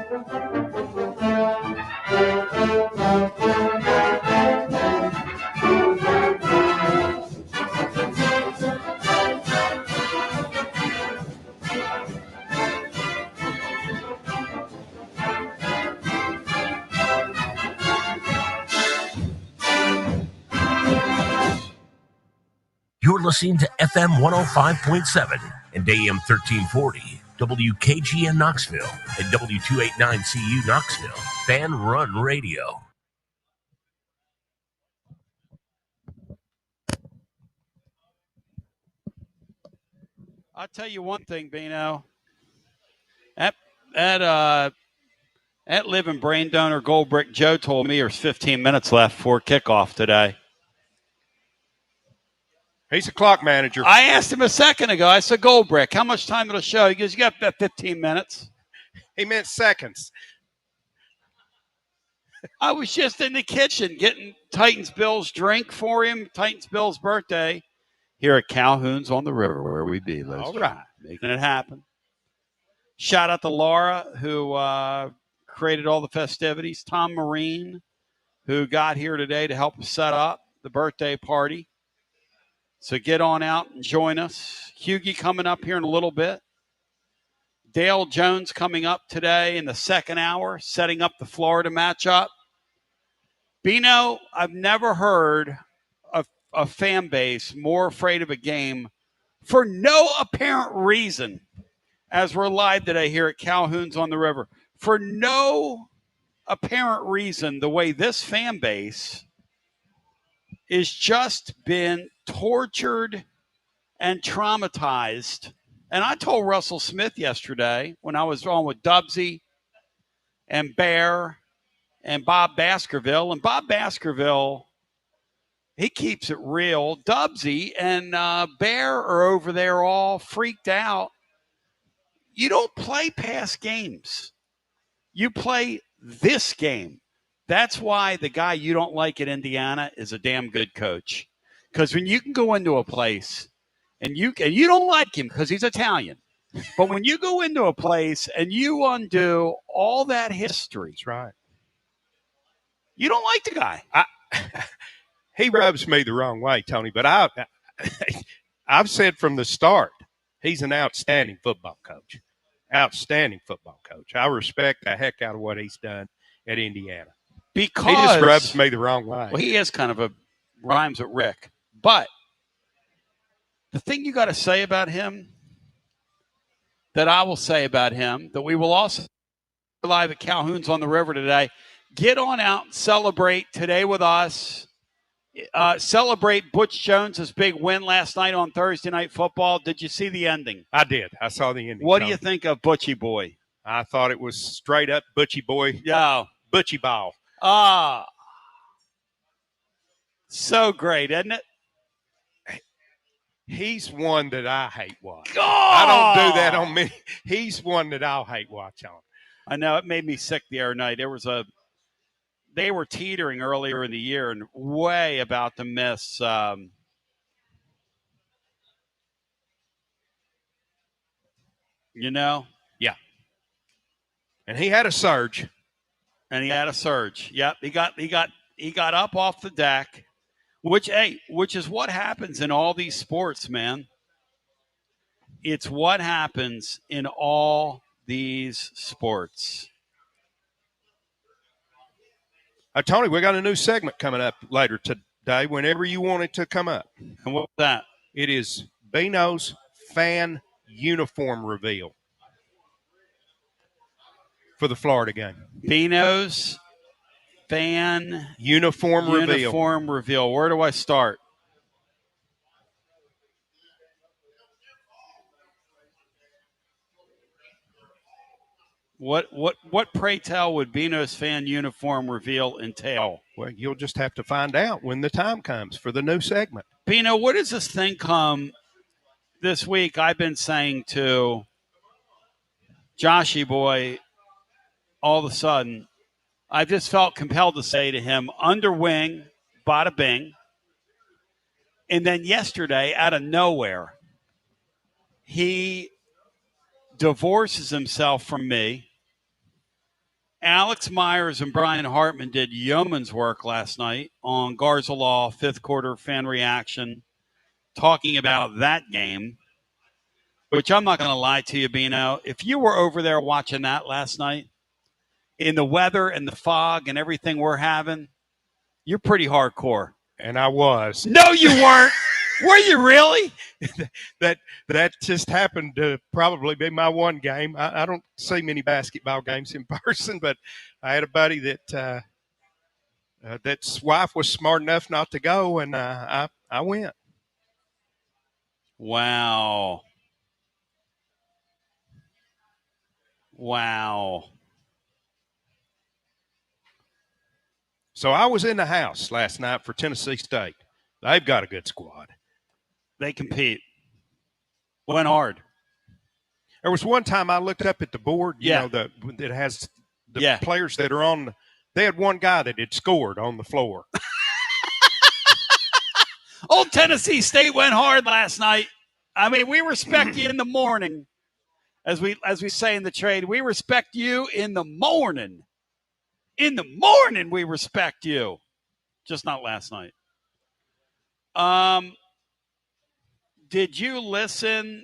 You're listening to FM 105.7 and AM 1340, WKGN Knoxville, and W289CU Knoxville, Fanrun Radio. I'll tell you one thing, Bino. That living brain donor Gold Brick Joe told me there's 15 minutes left before kickoff today. He's a clock manager. I asked him a second ago. I said, Gold Brick, how much time it'll show? He goes, you got about 15 minutes. He meant seconds. I was just in the kitchen getting Titans Bill's drink for him. Titans Bill's birthday here at Calhoun's on the river, where we be. All right. Making it happen. Shout out to Laura, who created all the festivities. Tom Marine, who got here today to help us set up the birthday party. So get on out and join us. Hughie coming up here in a little bit. Dale Jones coming up today in the second hour, setting up the Florida matchup. Bino, I've never heard a fan base more afraid of a game for no apparent reason as we're live today here at Calhoun's on the River. For no apparent reason, the way this fan base is just been tortured and traumatized. And I told Russell Smith yesterday when I was on with Dubsy and Bear and Bob Baskerville. And Bob Baskerville, he keeps it real. Dubsy and Bear are over there all freaked out. You don't play past games. You play this game. That's why the guy you don't like at Indiana is a damn good coach. Because when you can go into a place and you don't like him because he's Italian, but when you go into a place and you undo all that history, that's right. You don't like the guy. He rubs me the wrong way, Tony. But I've said from the start, he's an outstanding football coach. Outstanding football coach. I respect the heck out of what he's done at Indiana. Because he just rubs me the wrong way. Well, he is kind of rhymes with Rick. But the thing you got to say about him, that I will say about him, that we will also live at Calhoun's on the River today. Get on out and celebrate today with us. Celebrate Butch Jones' big win last night on Thursday Night Football. Did you see the ending? I did. I saw the ending. What do you think of Butchie Boy? I thought it was straight up Butchie Boy. Yeah. Butchie ball. So great, isn't it? He's one that I hate watch. Oh! I don't do that on me. He's one that I'll hate watch on. I know. It made me sick the other night. They were teetering earlier in the year and way about to miss. Yeah. And he had a surge. Yep. He got up off the deck, which is what happens in all these sports, man. It's what happens in all these sports. Tony, we got a new segment coming up later today whenever you want it to come up. And what's that? It is Bino's fan uniform reveal for the Florida game. Bino's fan uniform reveal. Where do I start? What pray tell would Bino's fan uniform reveal entail? Well, you'll just have to find out when the time comes for the new segment. Bino, what does this thing come this week? I've been saying to Joshy Boy, all of a sudden, I just felt compelled to say to him, underwing, bada bing. And then yesterday, out of nowhere, he divorces himself from me Alex Myers and Brian Hartman did yeoman's work last night on Garza Law, fifth quarter fan reaction, talking about that game, which I'm not going to lie to you, Bino. If you were over there watching that last night, in the weather and the fog and everything we're having, you're pretty hardcore. And I was. No, you weren't. Were you really? that just happened to probably be my one game. I don't see many basketball games in person, but I had a buddy that that's wife was smart enough not to go, and I went. Wow. So I was in the house last night for Tennessee State. They've got a good squad. They compete. Went hard. There was one time I looked up at the board, you know, that has the players that are on. They had one guy that had scored on the floor. Old Tennessee State went hard last night. I mean, we respect you in the morning, as we say in the trade. We respect you in the morning. In the morning, we respect you. Just not last night. Did you listen?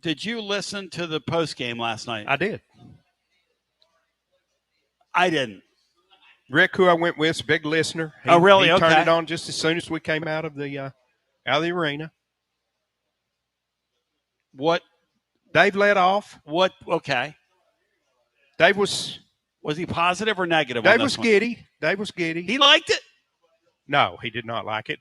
Did you listen to the post game last night? I did. I didn't. Rick, who I went with, is a big listener. He really? He turned it on just as soon as we came out of the arena. What? Dave led off. What? Okay. Dave was he positive or negative? Dave was giddy. Dave was giddy. He liked it? No, he did not like it.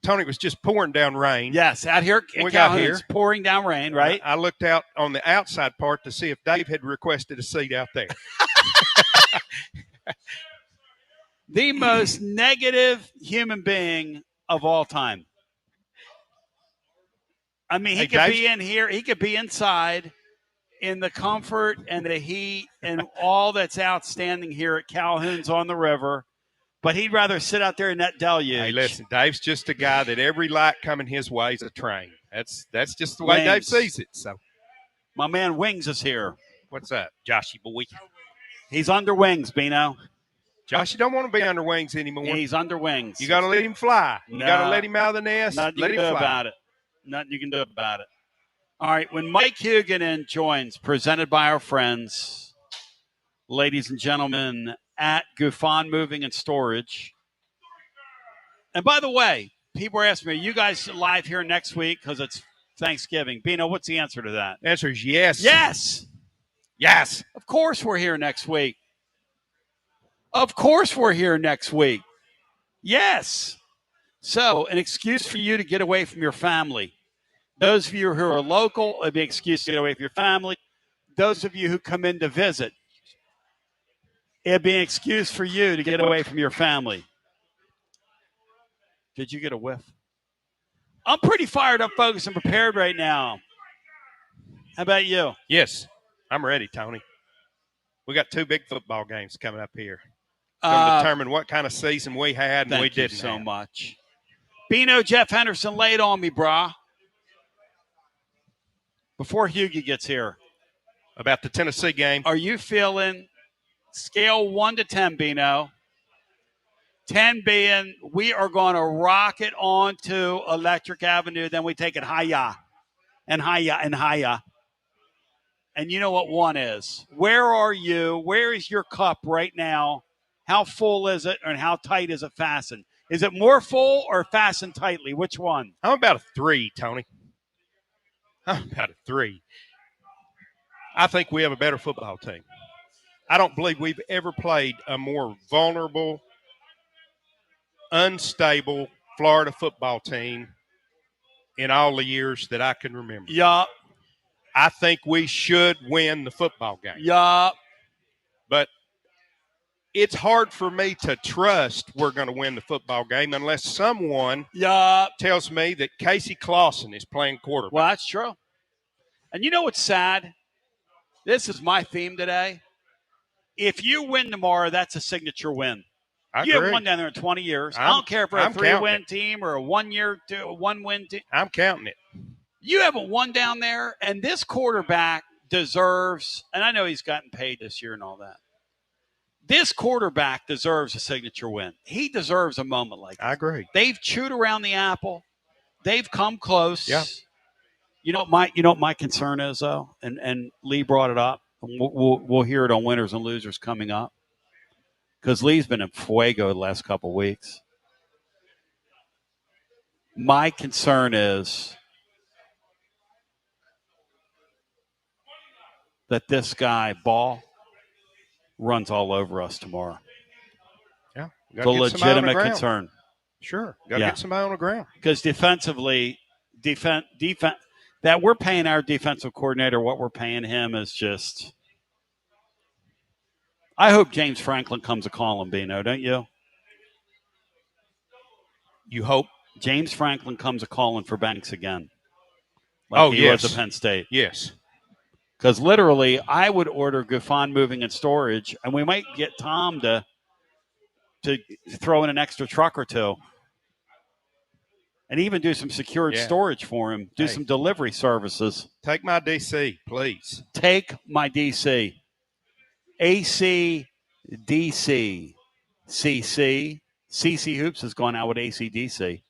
Tony was just pouring down rain. Yes, out here at Calhoun's, pouring down rain, right? I looked out on the outside part to see if Dave had requested a seat out there. The most negative human being of all time. I mean, he could be in here. He could be inside in the comfort and the heat and all that's outstanding here at Calhoun's on the river. But he'd rather sit out there in that deluge. Hey, listen, Dave's just a guy that every light coming his way is a train. That's just the way Dave sees it. So, my man Wings is here. What's up, Joshy boy? He's under wings, Bino. Josh, you don't want to be under wings anymore. He's under wings. You got to let him fly. You got to let him out of the nest. Nothing you can do about it. Nothing you can do about it. All right, when Mike Huguenin joins, presented by our friends, ladies and gentlemen, at Gufon Moving and Storage. And by the way, people are asking me, are you guys live here next week because it's Thanksgiving? Bino, what's the answer to that? The answer is yes. Yes. Yes. Of course we're here next week. Of course we're here next week. Yes. So, an excuse for you to get away from your family. Those of you who are local, it'd be an excuse to get away from your family. Those of you who come in to visit, it'd be an excuse for you to get away from your family. Did you get a whiff? I'm pretty fired up, focused, and prepared right now. How about you? Yes. I'm ready, Tony. We got 2 big football games coming up here. Going to determine what kind of season we had and we didn't. Thank you so much. Bino, Jeff Henderson laid on me, brah. Before Hughie gets here. About the Tennessee game. Are you feeling scale 1 to 10, Bino? 10 being we are going to rock it onto Electric Avenue, then we take it higher and higher and higher. And you know what 1 is. Where are you? Where is your cup right now? How full is it and how tight is it fastened? Is it more full or fastened tightly? Which one? I'm about a 3, Tony. I'm about a 3. I think we have a better football team. I don't believe we've ever played a more vulnerable, unstable Florida football team in all the years that I can remember. Yeah. I think we should win the football game. Yeah. But it's hard for me to trust we're going to win the football game unless someone tells me that Casey Clausen is playing quarterback. Well, that's true. And you know what's sad? This is my theme today. If you win tomorrow, that's a signature win. You haven't won down there in 20 years. I don't care if we're a 3-win team or a 1-win team. I'm counting it. You haven't won down there, and this quarterback deserves, and I know he's gotten paid this year and all that. This quarterback deserves a signature win. He deserves a moment like that. I agree. They've chewed around the apple. They've come close. Yeah. You know what my concern is, though, and Lee brought it up. We'll hear it on Winners and Losers coming up, because Lee's been in fuego the last couple of weeks. My concern is that this guy, Ball, runs all over us tomorrow. Yeah. It's a legitimate concern. Sure. Got to get somebody on the ground. Because defensively, defense that we're paying our defensive coordinator, what we're paying him is just – I hope James Franklin comes a calling, Bino, don't you? You hope? James Franklin comes a calling for Banks again. Like he was at Penn State. Yes. Because literally, I would order Gufon moving and storage, and we might get Tom to throw in an extra truck or two, and even do some secured storage for him. Do some delivery services. Take my DC, please. Take my DC. AC, DC, CC. CC Hoops has gone out with ACDC.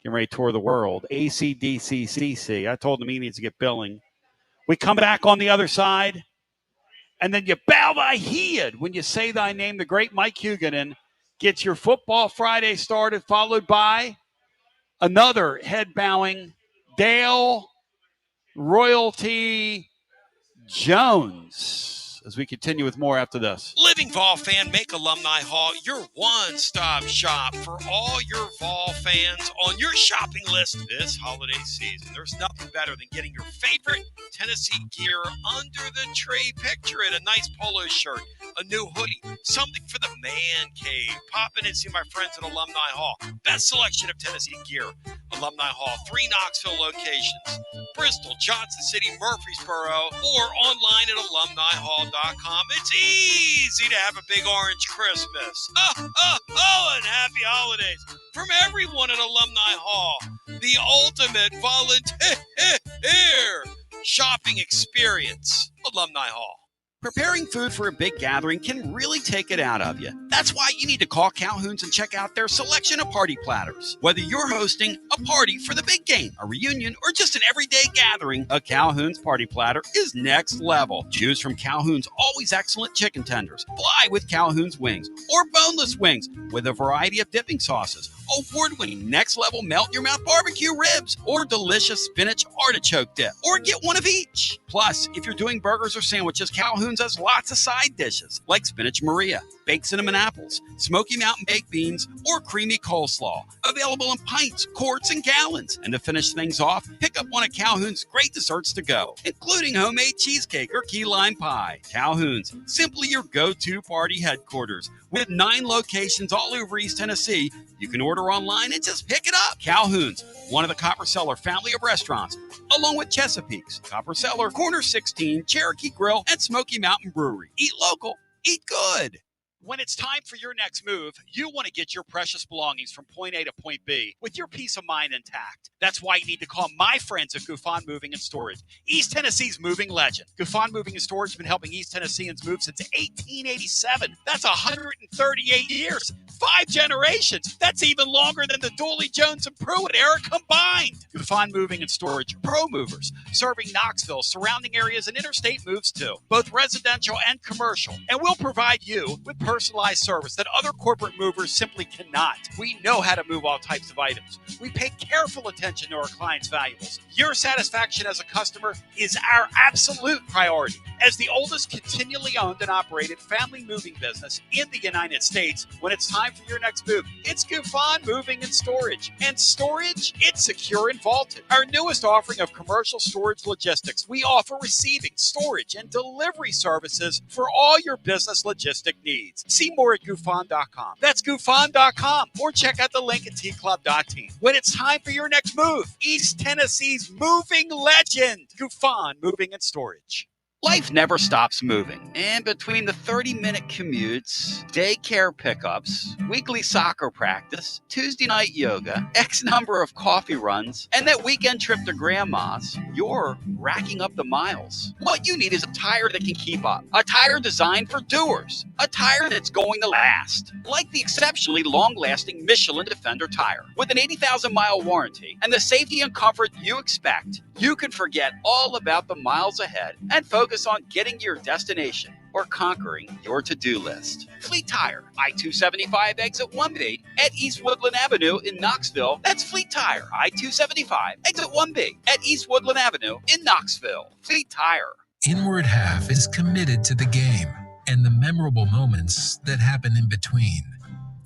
Getting ready to tour the world. ACDC, CC. I told him he needs to get billing. We come back on the other side, and then you bow thy head when you say thy name. The great Mike Huguenin gets your Football Friday started, followed by another head-bowing Dale Royalty Jones. As we continue with more after this. Living Vol fan, make Alumni Hall your one-stop shop for all your Vol fans on your shopping list this holiday season. There's nothing better than getting your favorite Tennessee gear under the tree. Picture it, a nice polo shirt, a new hoodie, something for the man cave. Pop in and see my friends at Alumni Hall. Best selection of Tennessee gear. Alumni Hall, 3 Knoxville locations. Bristol, Johnson City, Murfreesboro, or online at alumnihall.com. It's easy to have a big orange Christmas. And happy holidays from everyone at Alumni Hall. The ultimate volunteer shopping experience. Alumni Hall. Preparing food for a big gathering can really take it out of you. That's why you need to call Calhoun's and check out their selection of party platters. Whether you're hosting a party for the big game, a reunion, or just an everyday gathering, a Calhoun's party platter is next level. Choose from Calhoun's always excellent chicken tenders, fly with Calhoun's wings, or boneless wings with a variety of dipping sauces, award-winning next-level melt-in-your-mouth barbecue ribs, or delicious spinach artichoke dip, or get one of each. Plus, if you're doing burgers or sandwiches, Calhoun's has lots of side dishes like spinach Maria, baked cinnamon apples, Smoky Mountain baked beans, or creamy coleslaw. Available in pints, quarts, and gallons. And to finish things off, pick up one of Calhoun's great desserts to go, including homemade cheesecake or key lime pie. Calhoun's, simply your go-to party headquarters. With 9 locations all over East Tennessee, you can order online and just pick it up. Calhoun's, one of the Copper Cellar family of restaurants, along with Chesapeake's, Copper Cellar, Corner 16, Cherokee Grill, and Smoky Mountain Brewery. Eat local, eat good. When it's time for your next move, you want to get your precious belongings from point A to point B with your peace of mind intact. That's why you need to call my friends at Gufon Moving and Storage, East Tennessee's moving legend. Gufon Moving and Storage has been helping East Tennesseans move since 1887. That's 138 years, 5 generations. That's even longer than the Dooley, Jones, and Pruitt era combined. Gufon Moving and Storage, pro movers, serving Knoxville, surrounding areas, and interstate moves too, both residential and commercial. And we'll provide you with personalized service that other corporate movers simply cannot. We know how to move all types of items. We pay careful attention to our clients' valuables. Your satisfaction as a customer is our absolute priority. As the oldest continually owned and operated family moving business in the United States, when it's time for your next move, it's Gufon Moving and Storage. And storage, it's secure and vaulted. Our newest offering of commercial storage logistics, we offer receiving, storage, and delivery services for all your business logistic needs. See more at Gufon.com. That's Gufon.com. Or check out the link at tclub.team. When it's time for your next move, East Tennessee's moving legend, Gufon Moving and Storage. Life never stops moving, and between the 30-minute commutes, daycare pickups, weekly soccer practice, Tuesday night yoga, X number of coffee runs, and that weekend trip to grandma's, you're racking up the miles. What you need is a tire that can keep up, a tire designed for doers, a tire that's going to last, like the exceptionally long-lasting Michelin Defender tire. With an 80,000-mile warranty and the safety and comfort you expect, you can forget all about the miles ahead and focus on getting to your destination or conquering your to-do list. Fleet Tire, I-275 exit 1B at East Woodland Avenue in Knoxville. That's Fleet Tire, I-275 exit 1B at East Woodland Avenue in Knoxville. Fleet Tire. Inward Half is committed to the game and the memorable moments that happen in between.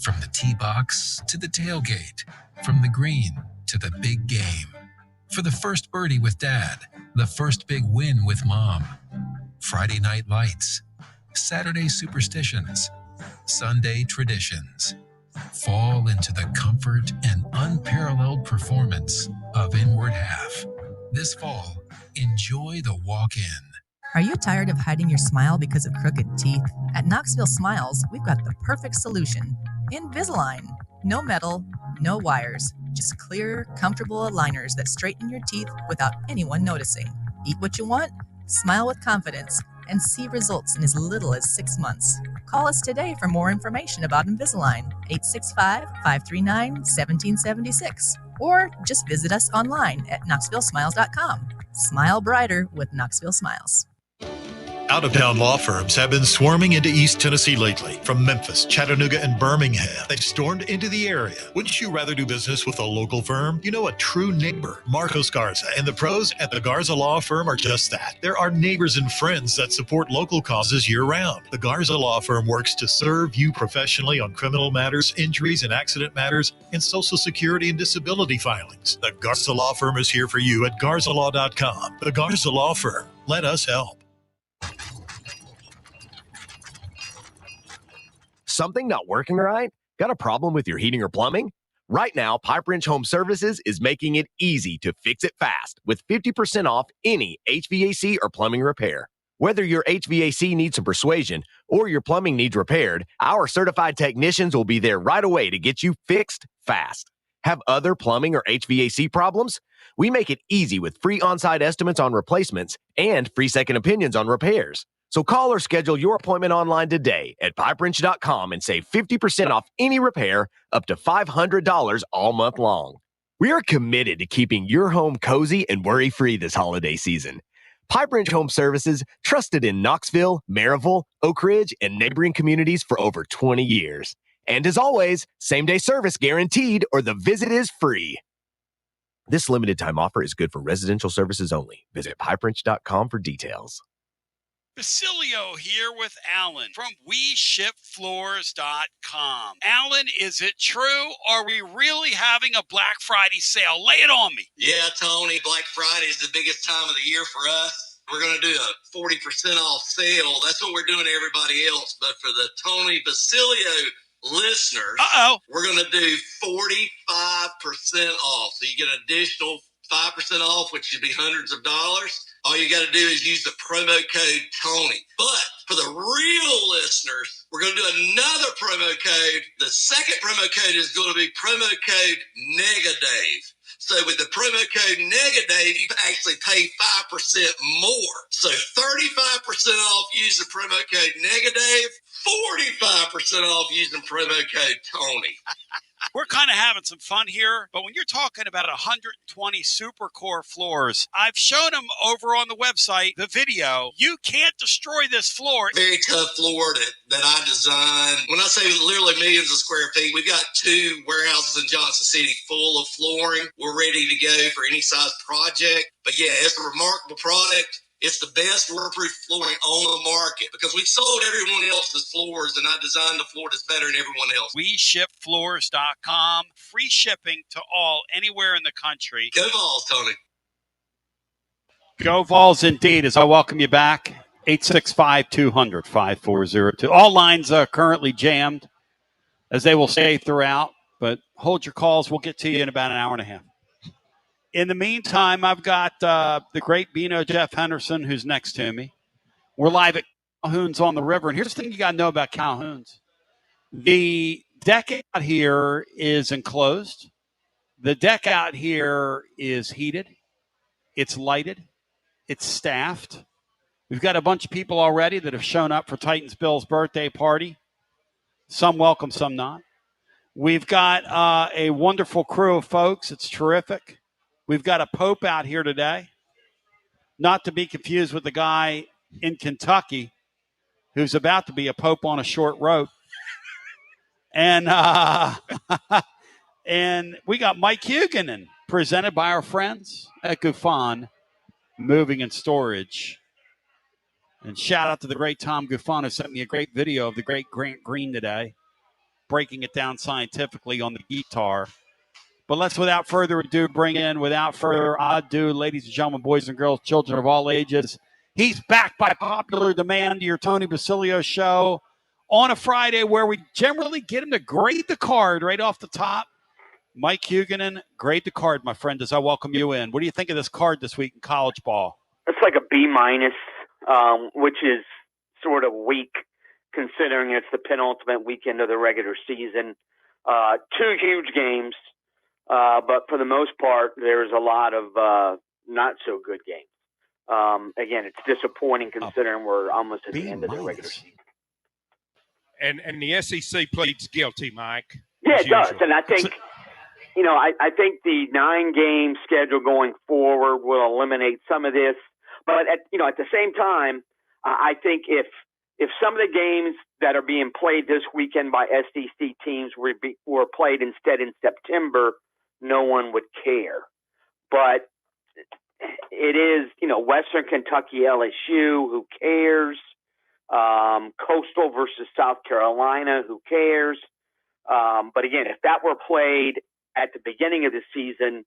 From the tee box to the tailgate, from the green to the big game. For the first birdie with Dad, the first big win with Mom. Friday night lights, Saturday superstitions, Sunday traditions. Fall into the comfort and unparalleled performance of Inward Half. This fall, enjoy the walk-in. Are you tired of hiding your smile because of crooked teeth? At Knoxville Smiles, we've got the perfect solution. Invisalign. No metal, no wires, just clear, comfortable aligners that straighten your teeth without anyone noticing. Eat what you want, smile with confidence, and see results in as little as 6 months. Call us today for more information about Invisalign, 865-539-1776, or just visit us online at knoxvillesmiles.com. Smile brighter with Knoxville Smiles. Out-of-town law firms have been swarming into East Tennessee lately. From Memphis, Chattanooga, and Birmingham, they've stormed into the area. Wouldn't you rather do business with a local firm? You know, a true neighbor. Marcos Garza and the pros at the Garza Law Firm are just that. There are neighbors and friends that support local causes year-round. The Garza Law Firm works to serve you professionally on criminal matters, injuries and accident matters, and Social Security and disability filings. The Garza Law Firm is here for you at garzalaw.com. The Garza Law Firm. Let us help. Something not working right? Got a problem with your heating or plumbing? Right now, Pipe Wrench Home Services is making it easy to fix it fast with 50% off any HVAC or plumbing repair. Whether your HVAC needs some persuasion or your plumbing needs repaired, our certified technicians will be there right away to get you fixed fast. Have other plumbing or HVAC problems? We make it easy with free on-site estimates on replacements and free second opinions on repairs. So call or schedule your appointment online today at pipewrench.com and save 50% off any repair up to $500 all month long. We are committed to keeping your home cozy and worry-free this holiday season. Pipe Wrench Home Services, trusted in Knoxville, Maryville, Oak Ridge, and neighboring communities for over 20 years. And as always, same-day service guaranteed or the visit is free. This limited time offer is good for residential services only. Visit pipewrench.com for details. Basilio here with Alan from WeShipFloors.com. Alan, is it true? Are we really having a Black Friday sale? Lay it on me. Yeah, Tony, Black Friday is the biggest time of the year for us. We're going to do a 40% off sale. That's what we're doing to everybody else. But for the Tony Basilio listeners, we're going to do 45% off. So you get an additional 5% off, which should be hundreds of dollars. All you got to do is use the promo code Tony. But for the real listeners, we're going to do another promo code. The second promo code is going to be promo code Negadave. So with the promo code Negadave, you actually pay 5% more. So 35% off using promo code Negadave, 45% off using promo code Tony. We're kind of having some fun here, but when you're talking about 120 super core floors, I've shown them over on the website, the video. You can't destroy this floor. Very tough floor that I designed. When I say literally millions of square feet, we've got 2 warehouses in Johnson City full of flooring. We're ready to go for any size project. But yeah, it's a remarkable product. It's the best waterproof flooring on the market because we sold everyone else's floors and I designed the floor that's better than everyone else. WeShipFloors.com. Free shipping to all, anywhere in the country. Go Vols, Tony. Go Vols indeed, as I welcome you back. 865-200-5402. All lines are currently jammed, as they will stay throughout, but hold your calls. We'll get to you in about an hour and a half. In the meantime, I've got the great Beano Jeff Henderson, who's next to me. We're live at Calhoun's on the river. And here's the thing you got to know about Calhoun's. The deck out here is enclosed. The deck out here is heated. It's lighted. It's staffed. We've got a bunch of people already that have shown up for Titans Bill's birthday party. Some welcome, some not. We've got a wonderful crew of folks. It's terrific. We've got a Pope out here today, not to be confused with the guy in Kentucky who's about to be a Pope on a short rope. And and we got Mike Huguenin, presented by our friends at Gouffon Moving and Storage. And shout out to the great Tom Gouffon, who sent me a great video of the great Grant Green today, breaking it down scientifically on the guitar. But let's, without further ado, without further ado, ladies and gentlemen, boys and girls, children of all ages, he's back by popular demand to your Tony Basilio show on a Friday where we generally get him to grade the card right off the top. Mike Huguenin, grade the card, my friend, as I welcome you in. What do you think of this card this week in college ball? It's like a B-, which is sort of weak considering it's the penultimate weekend of the regular season. 2 huge games, but for the most part, there's a lot of not so good games. Again, it's disappointing considering we're almost at the end of the regular season. And the SEC pleads guilty, Mike. Yeah, it does. And I think, I think the 9-game schedule going forward will eliminate some of this. But at the same time, I think if some of the games that are being played this weekend by SEC teams were played instead in September, no one would care. But it is, Western Kentucky, LSU, who cares? Coastal versus South Carolina, who cares? But again, if that were played at the beginning of the season,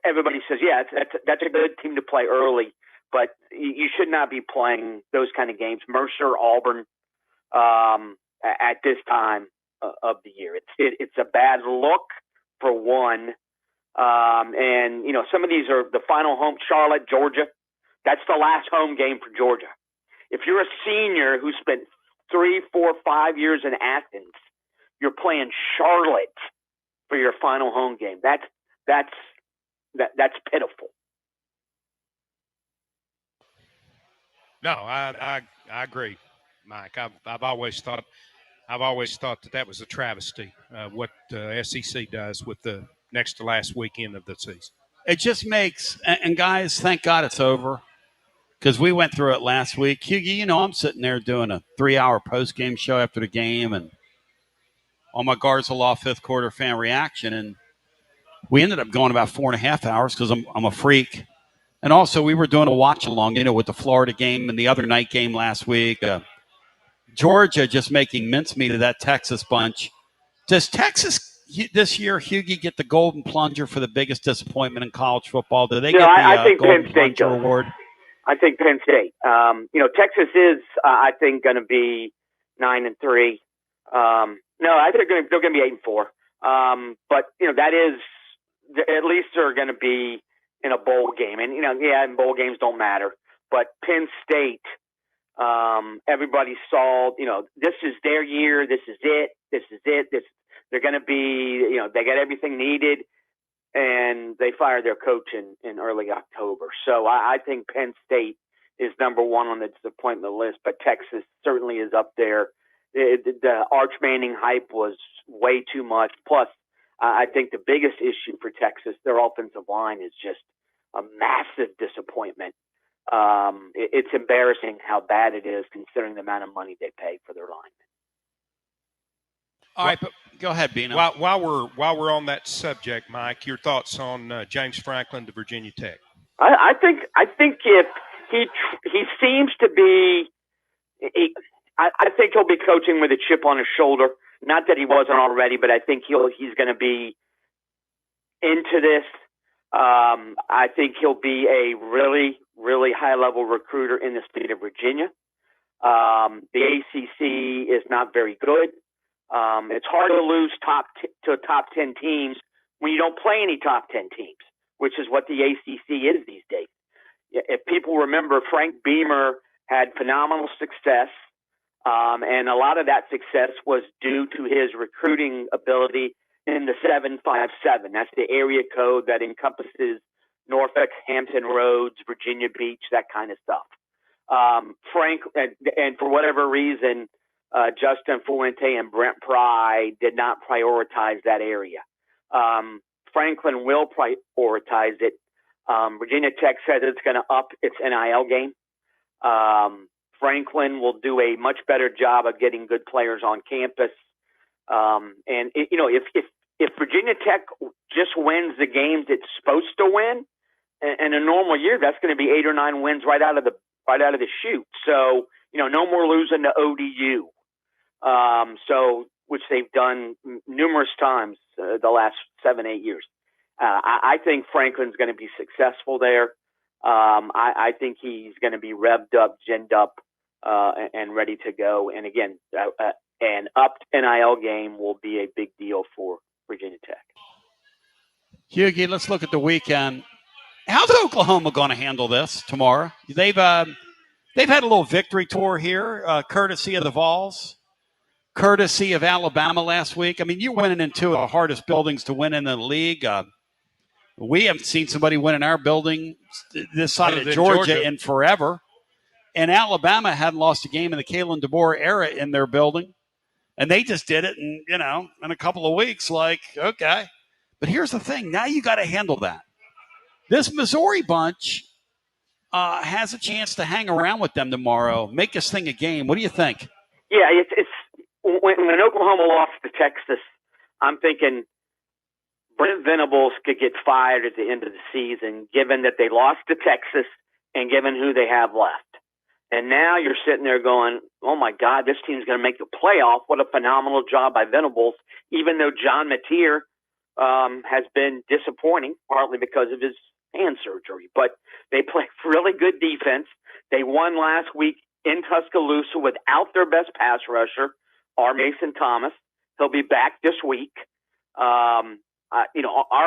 everybody says, yeah, that's a good team to play early, but you should not be playing those kind of games. Mercer, Auburn, at this time of the year. It's a bad look for one. And some of these are the final home, Charlotte, Georgia. That's the last home game for Georgia. If you're a senior who spent 3, 4, 5 years in Athens, you're playing Charlotte for your final home game. That's pitiful. No, I agree, Mike. I've always thought that was a travesty. What SEC does with the next to last weekend of the season. It just makes, and guys, thank God it's over, because we went through it last week. Hughie, I'm sitting there doing a 3-hour post-game show after the game, and on my Garza Law 5th quarter fan reaction, and we ended up going about 4.5 hours because I'm a freak. And also, we were doing a watch-along, with the Florida game and the other night game last week. Georgia just making mincemeat of that Texas bunch. Does Texas this year, Hughie, get the Golden Plunger for the biggest disappointment in college football? Do they get the Golden Plunger award? I think Penn State. Texas is, I think, going to be 9-3. No, I think they're going to be 8-4. But that is, at least they're going to be in a bowl game, and and bowl games don't matter. But Penn State, everybody saw, this is their year. This is it. They're going to be, they got everything needed, and they fired their coach in early October. So I think Penn State is number one on the disappointment list, but Texas certainly is up there. The Arch Manning hype was way too much. Plus, I think the biggest issue for Texas, their offensive line, is just a massive disappointment. It's embarrassing how bad it is considering the amount of money they pay for their linemen. All right, but go ahead, Bino. While we're on that subject, Mike, your thoughts on James Franklin to Virginia Tech? I think if he seems to be, I think he'll be coaching with a chip on his shoulder. Not that he wasn't already, but I think he's going to be into this. I think he'll be a really, really high-level recruiter in the state of Virginia. The ACC is not very good. It's hard to lose to top 10 teams when you don't play any top 10 teams, which is what the ACC is these days. if people remember, Frank Beamer had phenomenal success, and a lot of that success was due to his recruiting ability in the 757. That's the area code that encompasses Norfolk, Hampton Roads, Virginia Beach, that kind of stuff. Frank, and for whatever reason, Justin Fuente and Brent Pry did not prioritize that area. Franklin will prioritize it. Virginia Tech says it's going to up its NIL game. Franklin will do a much better job of getting good players on campus. If Virginia Tech just wins the games it's supposed to win, in a normal year, that's going to be 8 or 9 wins right out of the chute. So, no more losing to ODU. Which they've done numerous times the last 7-8 years. I think Franklin's going to be successful there. I think he's going to be revved up, ginned up, and ready to go. And again, an upped NIL game will be a big deal for Virginia Tech. Hughie, let's look at the weekend. How's Oklahoma going to handle this tomorrow? They've had a little victory tour here, courtesy of the Vols, courtesy of Alabama last week. I mean, you're winning in two of the hardest buildings to win in the league. We haven't seen somebody win in our building this side of Georgia in forever. And Alabama hadn't lost a game in the Kalen DeBoer era in their building. And they just did it in a couple of weeks, okay. But here's the thing. Now you got to handle that. This Missouri bunch has a chance to hang around with them tomorrow, make this thing a game. What do you think? Yeah, it's when Oklahoma lost to Texas, I'm thinking Brent Venables could get fired at the end of the season, given that they lost to Texas and given who they have left. And now you're sitting there going, oh, my God, this team's going to make the playoff. What a phenomenal job by Venables, even though John Mateer has been disappointing, partly because of his hand surgery. But they play really good defense. They won last week in Tuscaloosa without their best pass rusher, R. Mason Thomas. He'll be back this week. R.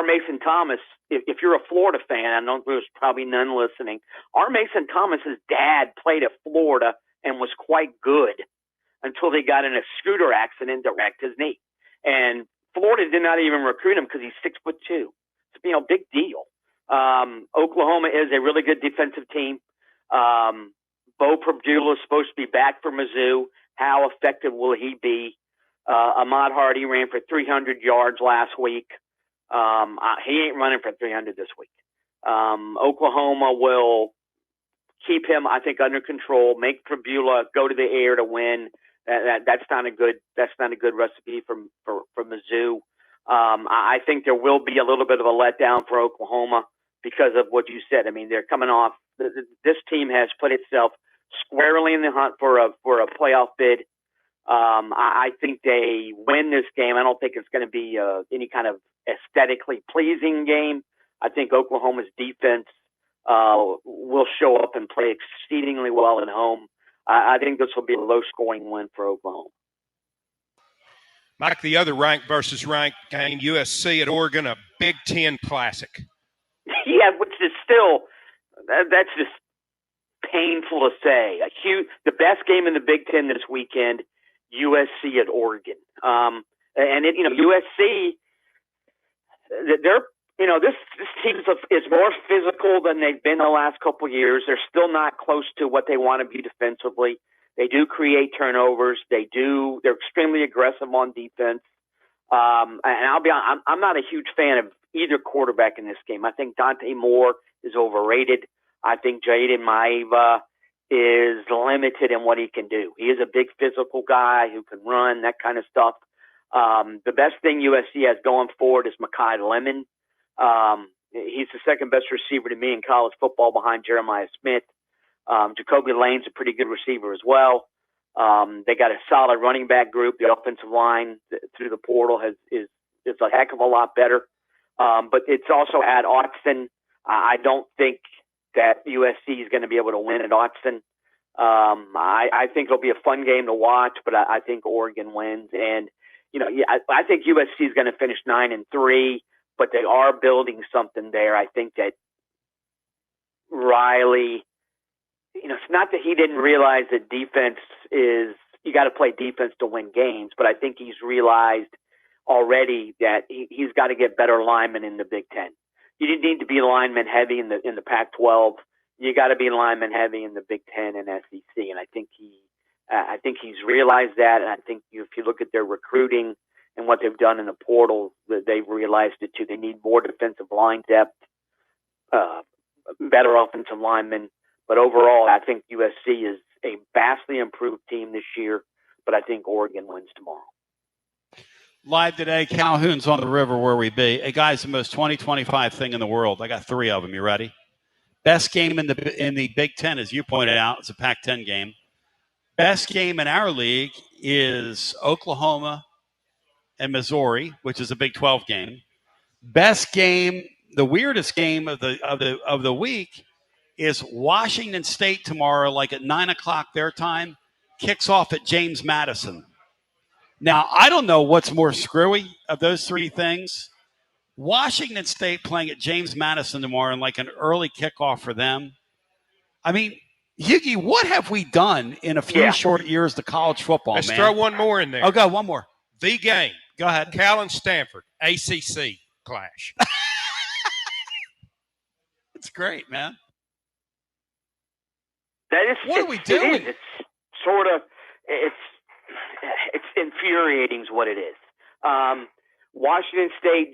Mason Thomas, if you're a Florida fan, I know there's probably none listening, R. Mason Thomas's dad played at Florida and was quite good until they got in a scooter accident that wrecked his knee. And Florida did not even recruit him because he's 6'2". It's big deal. Oklahoma is a really good defensive team. Bo Prabula is supposed to be back for Mizzou. How effective will he be? Ahmad Hardy ran for 300 yards last week. He ain't running for 300 this week. Oklahoma will keep him, I think, under control. Make Prabula go to the air to win. That's not a good recipe for Mizzou. I think there will be a little bit of a letdown for Oklahoma because of what you said. I mean, they're coming off. This team has put itself squarely in the hunt for a playoff bid. I think they win this game. I don't think it's going to be any kind of aesthetically pleasing game. I think Oklahoma's defense will show up and play exceedingly well at home. I think this will be a low-scoring win for Oklahoma. Mike, the other ranked versus ranked game, USC at Oregon, a Big Ten classic. Yeah, which is still that's just painful to say. The best game in the Big Ten this weekend, USC at Oregon. USC, this team is more physical than they've been the last couple of years. They're still not close to what they want to be defensively. They do create turnovers. They're extremely aggressive on defense. And I'll be honest, I'm not a huge fan of either quarterback in this game. I think Dante Moore is overrated. I think Jaden Maiva is limited in what he can do. He is a big physical guy who can run, that kind of stuff. The best thing USC has going forward is Mekhi Lemon. He's the second best receiver to me in college football behind Jeremiah Smith. Jacoby Lane's a pretty good receiver as well. They got a solid running back group. The offensive line through the portal is a heck of a lot better. But it's also at Autzen. I don't think that USC is going to be able to win at Autzen. I think it'll be a fun game to watch, but I think Oregon wins. And I think USC is going to finish 9-3, but they are building something there. I think that Riley, it's not that he didn't realize that defense is, you got to play defense to win games, but I think he's realized already that he's got to get better linemen in the Big Ten. You didn't need to be lineman heavy in the Pac-12. You got to be lineman heavy in the Big Ten and SEC, and I think he's realized that. And I think if you look at their recruiting and what they've done in the portal, they've realized it too. They need more defensive line depth, better offensive linemen. But overall, I think USC is a vastly improved team this year. But I think Oregon wins tomorrow. Live today, Calhoun's on the river where we be. Hey, guys, the most 2025 thing in the world. I got 3 of them. You ready? Best game in the Big Ten, as you pointed out, it's a Pac-10 game. Best game in our league is Oklahoma and Missouri, which is a Big 12 game. Best game, the weirdest game of the week, is Washington State tomorrow, like at 9:00 their time, kicks off at James Madison. Now, I don't know what's more screwy of those 3 things. Washington State playing at James Madison tomorrow and like an early kickoff for them. I mean, Higgy, what have we done in a few short years to college football, Let's man? throw one more in there. Oh, go, one more. The game. Go ahead. Cal and Stanford, ACC clash. It's great, man. That is, what are we doing? It's sort of, it's infuriating is what it is. Washington State,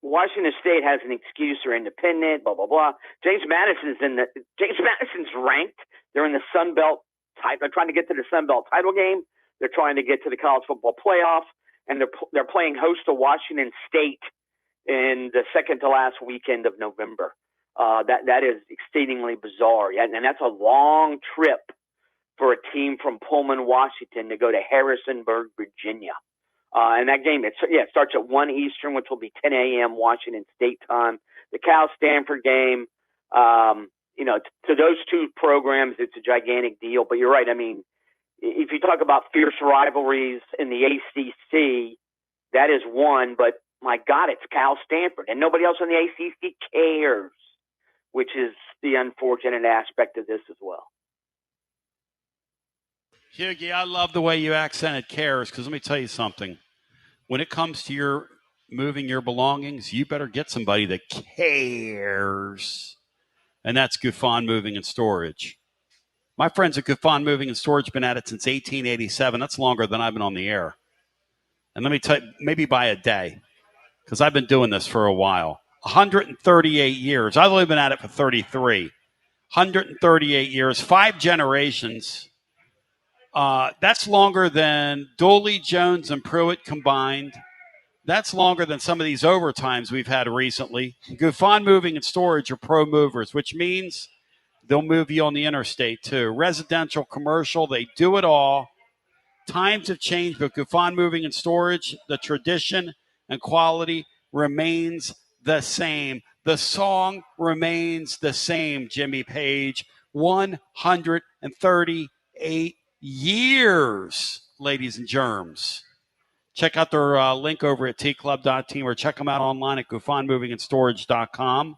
Washington State has an excuse or independent, blah, blah, blah. James Madison's ranked. They're in the Sun Belt type. They're trying to get to the Sun Belt title game. They're trying to get to the college football playoff, and they're playing host to Washington State in the second to last weekend of November. That is exceedingly bizarre. Yeah, and that's a long trip for a team from Pullman, Washington to go to Harrisonburg, Virginia. And that game, it starts at 1 Eastern, which will be 10 a.m. Washington State time. The Cal-Stanford game, to those 2 programs, it's a gigantic deal. But you're right. I mean, if you talk about fierce rivalries in the ACC, that is one. But, my God, it's Cal-Stanford. And nobody else in the ACC cares, which is the unfortunate aspect of this as well. Huggy, I love the way you accented cares, because let me tell you something. When it comes to your moving your belongings, you better get somebody that cares. And that's Gufon Moving and Storage. My friends at Gufon Moving and Storage have been at it since 1887. That's longer than I've been on the air. And let me tell you, maybe by a day, because I've been doing this for a while. 138 years. I've only been at it for 33. 138 years, 5 generations. That's longer than Dooley, Jones, and Pruitt combined. That's longer than some of these overtimes we've had recently. Gufon Moving and Storage are pro movers, which means they'll move you on the interstate too. Residential, commercial, they do it all. Times have changed, but Gufon Moving and Storage, the tradition and quality remains the same. The song remains the same, Jimmy Page. 138 years, ladies and germs. Check out their link over at tclub.team or check them out online at gufonmovingandstorage.com.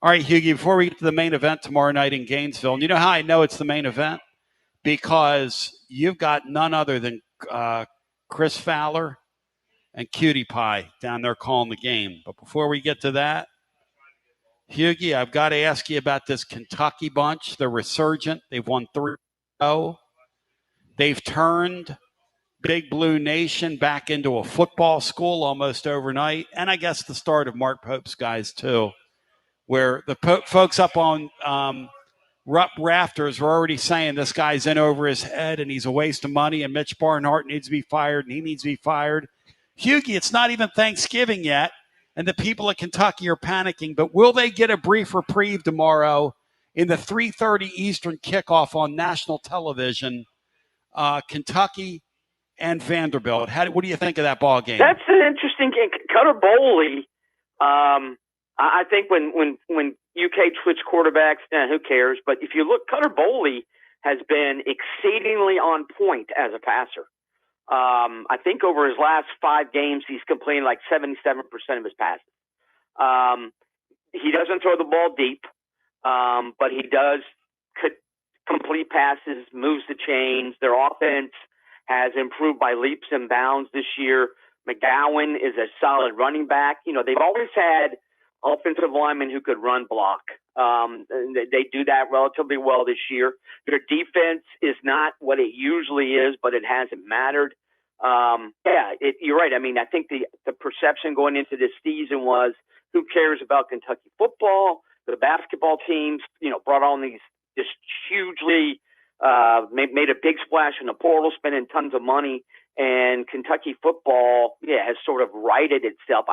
All right, Hughie, before we get to the main event tomorrow night in Gainesville, and you know how I know it's the main event? Because you've got none other than Chris Fowler and Cutie Pie down there calling the game. But before we get to that, Hughie, I've got to ask you about this Kentucky bunch. They're resurgent. They've won 3-0. They've turned Big Blue Nation back into a football school almost overnight, and I guess the start of Mark Pope's guys too, where the folks up on rafters were already saying this guy's in over his head and he's a waste of money and Mitch Barnhart needs to be fired and he needs to be fired. Hughie, it's not even Thanksgiving yet, and the people of Kentucky are panicking, but will they get a brief reprieve tomorrow in the 3:30 Eastern kickoff on national television? Kentucky and Vanderbilt. What do you think of that ball game? That's an interesting game. Cutter Bowley, I think when UK switched quarterbacks, who cares? But if you look, Cutter Bowley has been exceedingly on point as a passer. I think over his last 5 games, he's completed like 77% of his passes. He doesn't throw the ball deep. but he does complete passes, moves the chains. Their offense has improved by leaps and bounds this year. McGowan is a solid running back. They've always had offensive linemen who could run block. They do that relatively well this year. Their defense is not what it usually is, but it hasn't mattered. You're right. I mean, I think the perception going into this season was, who cares about Kentucky football? The basketball teams, brought on these just hugely made a big splash in the portal, spending tons of money. And Kentucky football, has sort of righted itself.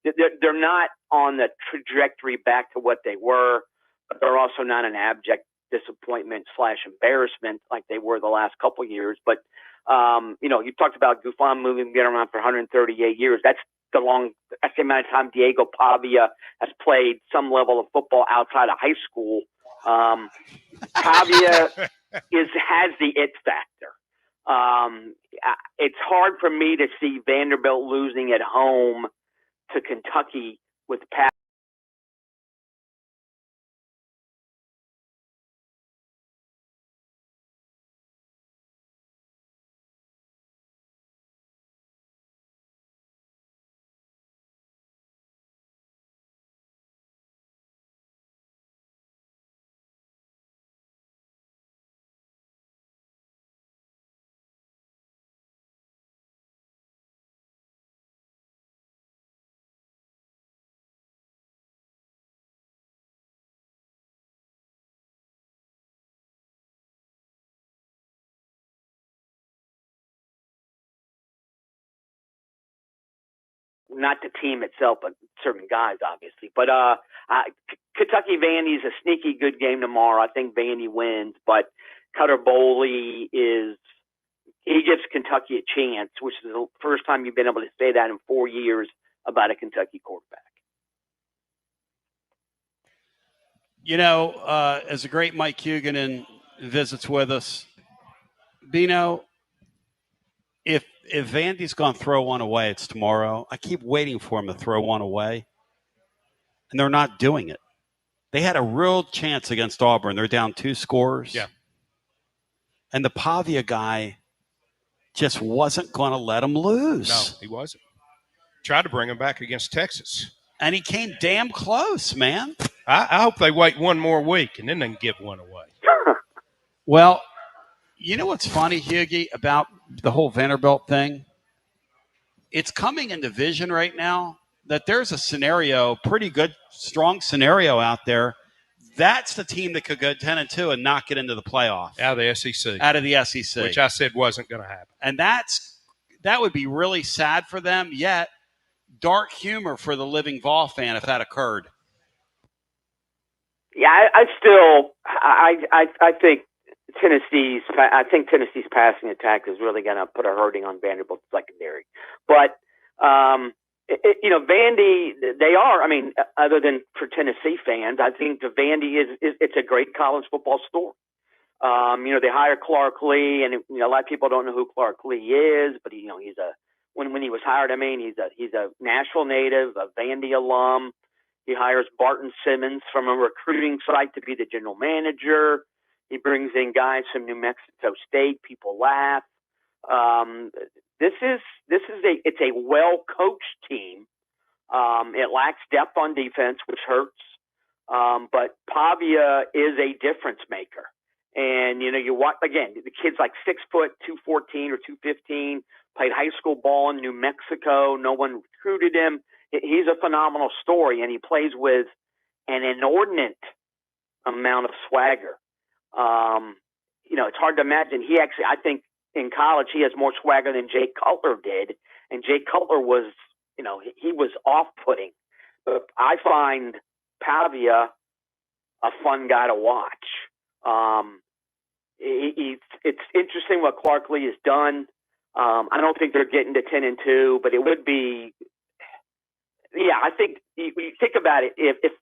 They're not on the trajectory back to what they were, but they're also not an abject disappointment / embarrassment like they were the last couple of years. But, you talked about Gufan moving, been around for 138 years. That's the amount of time Diego Pavia has played some level of football outside of high school. Pavia has the it factor. It's hard for me to see Vanderbilt losing at home to Kentucky with Pavia. Not the team itself, but certain guys, obviously. But Kentucky Vandy's a sneaky good game tomorrow. I think Vandy wins, but Cutter Boley he gives Kentucky a chance, which is the first time you've been able to say that in 4 years about a Kentucky quarterback. As the great Mike Huguenin visits with us, Bino, if Vandy's going to throw one away, it's tomorrow. I keep waiting for him to throw one away, and they're not doing it. They had a real chance against Auburn. They're down 2 scores. Yeah. And the Pavia guy just wasn't going to let him lose. No, he wasn't. Tried to bring him back against Texas. And he came damn close, man. I hope they wait one more week, and then they can give one away. Well, you know what's funny, Hughie, about the whole Vanderbilt thing? It's coming into vision right now that there's a scenario, pretty good, strong scenario out there. That's the team that could go 10-2 and not get into the playoff. Out of the SEC. Out of the SEC. Which I said wasn't going to happen. And that would be really sad for them, yet dark humor for the living Vol fan if that occurred. Yeah, I think Tennessee's passing attack is really going to put a hurting on Vanderbilt's secondary. But, Vandy, they are, other than for Tennessee fans, I think the Vandy it's a great college football story. They hire Clark Lee, and a lot of people don't know who Clark Lee is, but he's when he was hired, he's a Nashville native, a Vandy alum. He hires Barton Simmons from a recruiting site to be the general manager. He brings in guys from New Mexico State. People laugh. It's a well-coached team. It lacks depth on defense, which hurts. But Pavia is a difference maker. And, you watch, again, the kid's like 6 foot, 214 or 215, played high school ball in New Mexico. No one recruited him. He's a phenomenal story, and he plays with an inordinate amount of swagger. It's hard to imagine. I think in college, he has more swagger than Jay Cutler did. And Jay Cutler was, he was off-putting. But I find Pavia a fun guy to watch. It's interesting what Clark Lee has done. I don't think they're getting to 10-2, but it would be, I think you think about it, if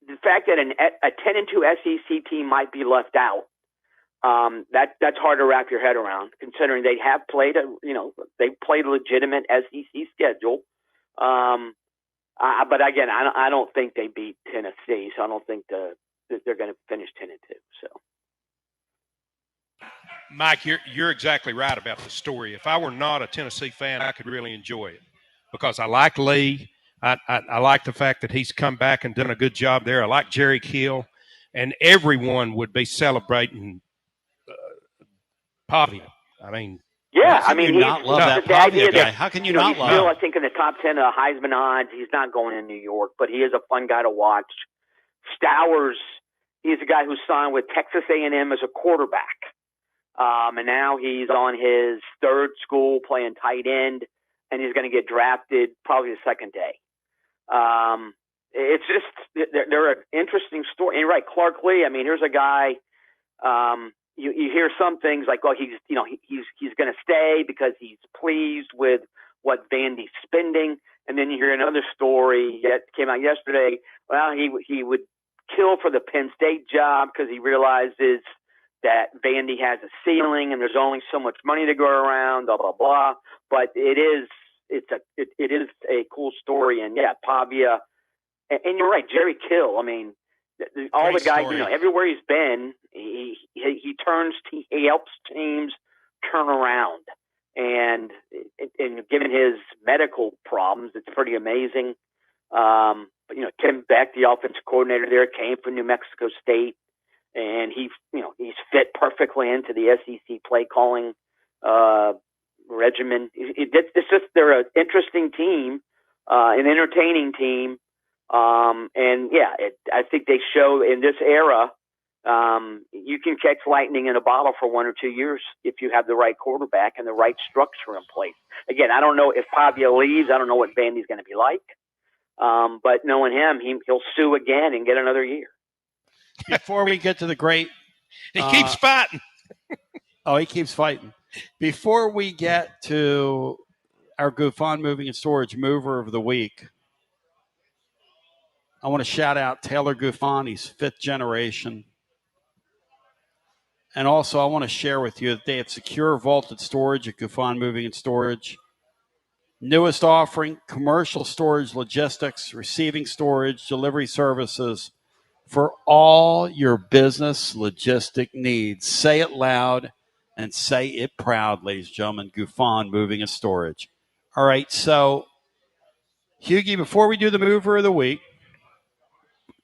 the fact that a 10-2 SEC team might be left out, that's hard to wrap your head around, considering they have played they played a legitimate SEC schedule. But again, I don't think they beat Tennessee, so I don't think the they're going to finish 10-2. So, Mike, you're exactly right about the story. If I were not a Tennessee fan, I could really enjoy it because I like Lee. I like the fact that he's come back and done a good job there. I like Jerry Kill, and everyone would be celebrating Pavia. I mean, yeah, how can you not love that Pavia guy? How can you not love him? He's still, I think, in the top 10 of Heisman odds. He's not going in New York, but he is a fun guy to watch. Stowers, he's a guy who signed with Texas A&M as a quarterback. And now he's on his third school playing tight end, and he's going to get drafted probably the second day. It's just they're an interesting story. And you're right, Clark Lee. I mean, here's a guy. You hear some things like, well, he's going to stay because he's pleased with what Vandy's spending, and then you hear another story that came out yesterday. Well, he would kill for the Penn State job because he realizes that Vandy has a ceiling and there's only so much money to go around, blah, blah, blah. But it is a cool story. And yeah, Pavia, and you're right, Jerry Kill. I mean, all Great the guys, story. everywhere he's been, he helps teams turn around. And given his medical problems, it's pretty amazing. But Tim Beck, the offensive coordinator there, came from New Mexico State. And he's fit perfectly into the SEC play calling regimen. It's just they're an interesting team, an entertaining team, and yeah, I think they show in this era you can catch lightning in a bottle for 1 or 2 years if you have the right quarterback and the right structure in place. Again, I don't know if Pavia leaves. I don't know what Vandy's going to be like, but knowing him, he'll sue again and get another year. Before we get to the great, he keeps fighting. He keeps fighting. Before we get to our Gufon Moving and Storage Mover of the Week, I want to shout out Taylor Gufon. He's 5th generation. And also, I want to share with you that they have secure vaulted storage at Gufon Moving and Storage. Newest offering, commercial storage logistics, receiving storage, delivery services, for all your business logistic needs. Say it loud and say it proud, ladies and gentlemen. Gufon Moving and Storage. All right, so, Hughie, before we do the mover of the week,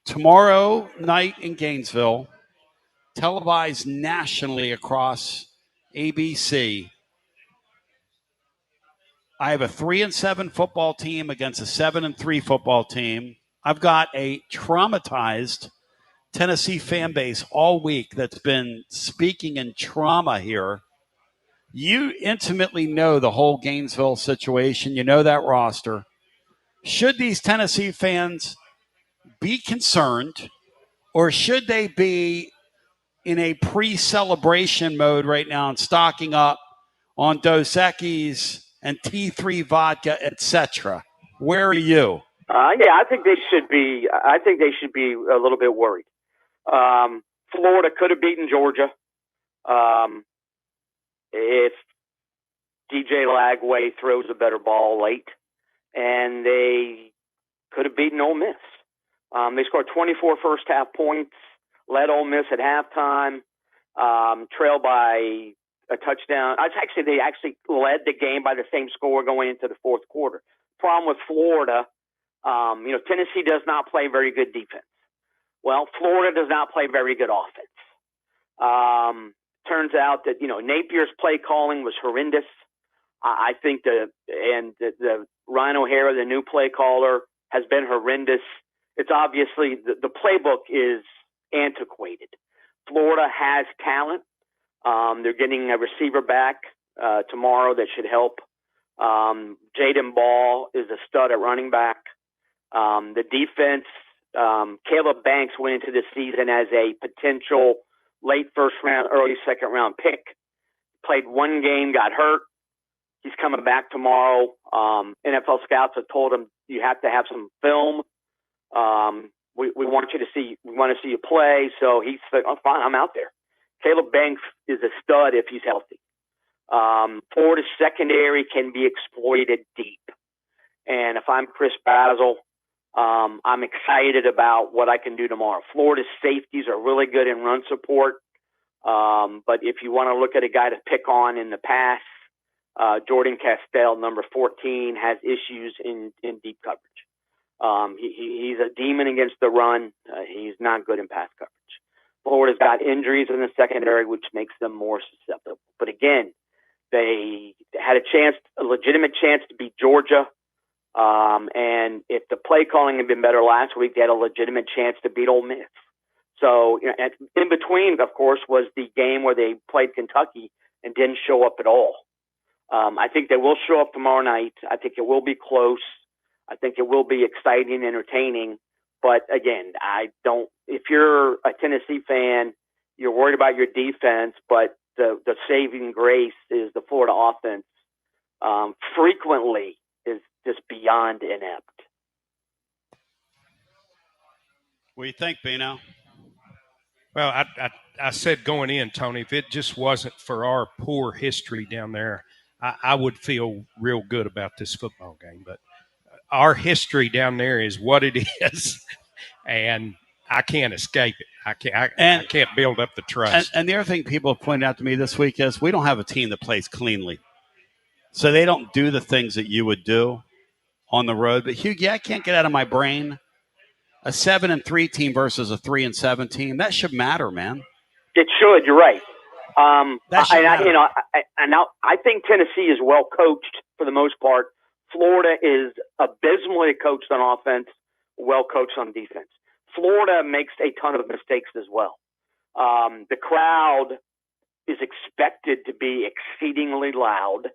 tomorrow night in Gainesville, televised nationally across ABC, I have a 3-7 football team against a 7-3 football team. I've got a traumatized Tennessee fan base all week that's been speaking in trauma here. You intimately know the whole Gainesville situation. You know that roster. Should these Tennessee fans be concerned, or should they be in a pre-celebration mode right now and stocking up on Dos Equis and T3 vodka, etc.? Where are you? Yeah, I think they should be. I think they should be a little bit worried. Florida could have beaten Georgia if DJ Lagway throws a better ball late, and they could have beaten Ole Miss. They scored 24 first-half points, led Ole Miss at halftime, trailed by a touchdown. They actually led the game by the same score going into the fourth quarter. Problem with Florida, Tennessee does not play very good defense. Well, Florida does not play very good offense. Turns out that, Napier's play calling was horrendous. I think the Ryan O'Hara, the new play caller, has been horrendous. It's obviously the playbook is antiquated. Florida has talent. They're getting a receiver back tomorrow that should help. Jaden Ball is a stud at running back. The defense, Caleb Banks went into this season as a potential late first round, early second round pick. Played one game, got hurt. He's coming back tomorrow. NFL scouts have told him you have to have some film. We want to see you play. So he's like, oh, fine, I'm out there. Caleb Banks is a stud if he's healthy. Florida's secondary can be exploited deep. And if I'm Chris Basil, I'm excited about what I can do tomorrow. Florida's safeties are really good in run support. But if you want to look at a guy to pick on in the pass, Jordan Castell, number 14, has issues in deep coverage. He's a demon against the run. He's not good in pass coverage. Florida's got injuries in the secondary, which makes them more susceptible. But again, they had a legitimate chance to beat Georgia. And if the play calling had been better last week, they had a legitimate chance to beat Ole Miss. So, in between, of course, was the game where they played Kentucky and didn't show up at all. I think they will show up tomorrow night. I think it will be close. I think it will be exciting and entertaining. But again, if you're a Tennessee fan, you're worried about your defense, but the saving grace is the Florida offense frequently is just beyond inept. What do you think, Bino? Well, I said going in, Tony, if it just wasn't for our poor history down there, I would feel real good about this football game. But our history down there is what it is, and I can't escape it. I can't build up the trust. And the other thing people have pointed out to me this week is we don't have a team that plays cleanly. So they don't do the things that you would do on the road. But, Hugh, I can't get out of my brain a 7-3 team versus a 3-7 team. That should matter, man. It should. You're right. I think Tennessee is well coached for the most part. Florida is abysmally coached on offense, well coached on defense. Florida makes a ton of mistakes as well. The crowd is expected to be exceedingly loud.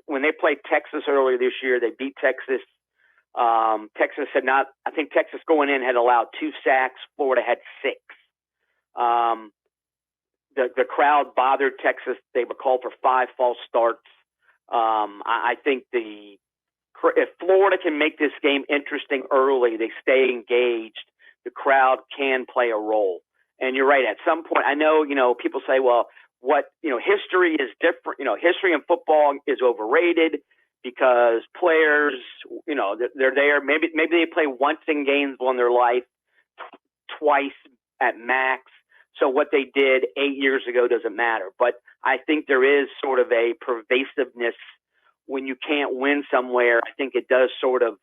When they played Texas earlier this year, they beat Texas. Texas had not. I think Texas going in had allowed 2 sacks. Florida had 6. The crowd bothered Texas. They were called for 5 false starts. I think if Florida can make this game interesting early, they stay engaged, the crowd can play a role. And you're right. At some point, I know, people say, well, history is different. History in football is overrated because players, they're there. Maybe they play once in Gainesville in their life, twice at max. So what they did 8 years ago doesn't matter. But I think there is sort of a pervasiveness when you can't win somewhere. I think it does sort of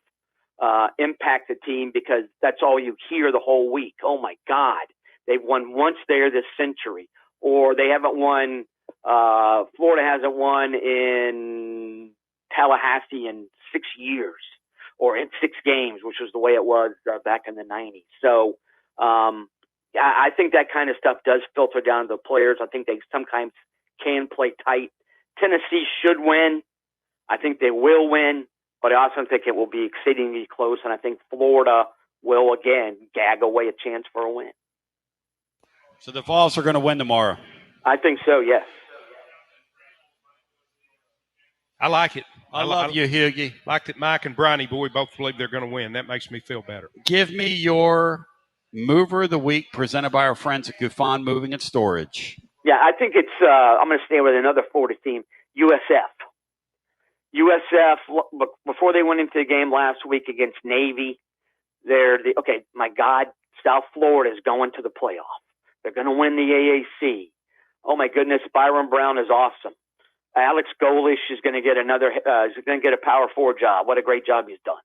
impact the team because that's all you hear the whole week. Oh, my God, they've won once there this century. Or they haven't won Florida hasn't won in Tallahassee in 6 years or in 6 games, which was the way it was back in the 90s. So I think that kind of stuff does filter down to the players. I think they sometimes can play tight. Tennessee should win. I think they will win, but I also think it will be exceedingly close, and I think Florida will, again, gag away a chance for a win. So the Vols are going to win tomorrow. I think so, yes. I like it. I love you, Hughie. Like that Mike and Bronny boy both believe they're going to win. That makes me feel better. Give me your Mover of the Week presented by our friends at Gufan Moving and Storage. Yeah, I think it's I'm going to stay with another Florida team, USF. USF, before they went into the game last week against Navy, my God, South Florida is going to the playoff. They're going to win the AAC. Oh, my goodness, Byron Brown is awesome. Alex Golish is going to get a Power 4 job. What a great job he's done.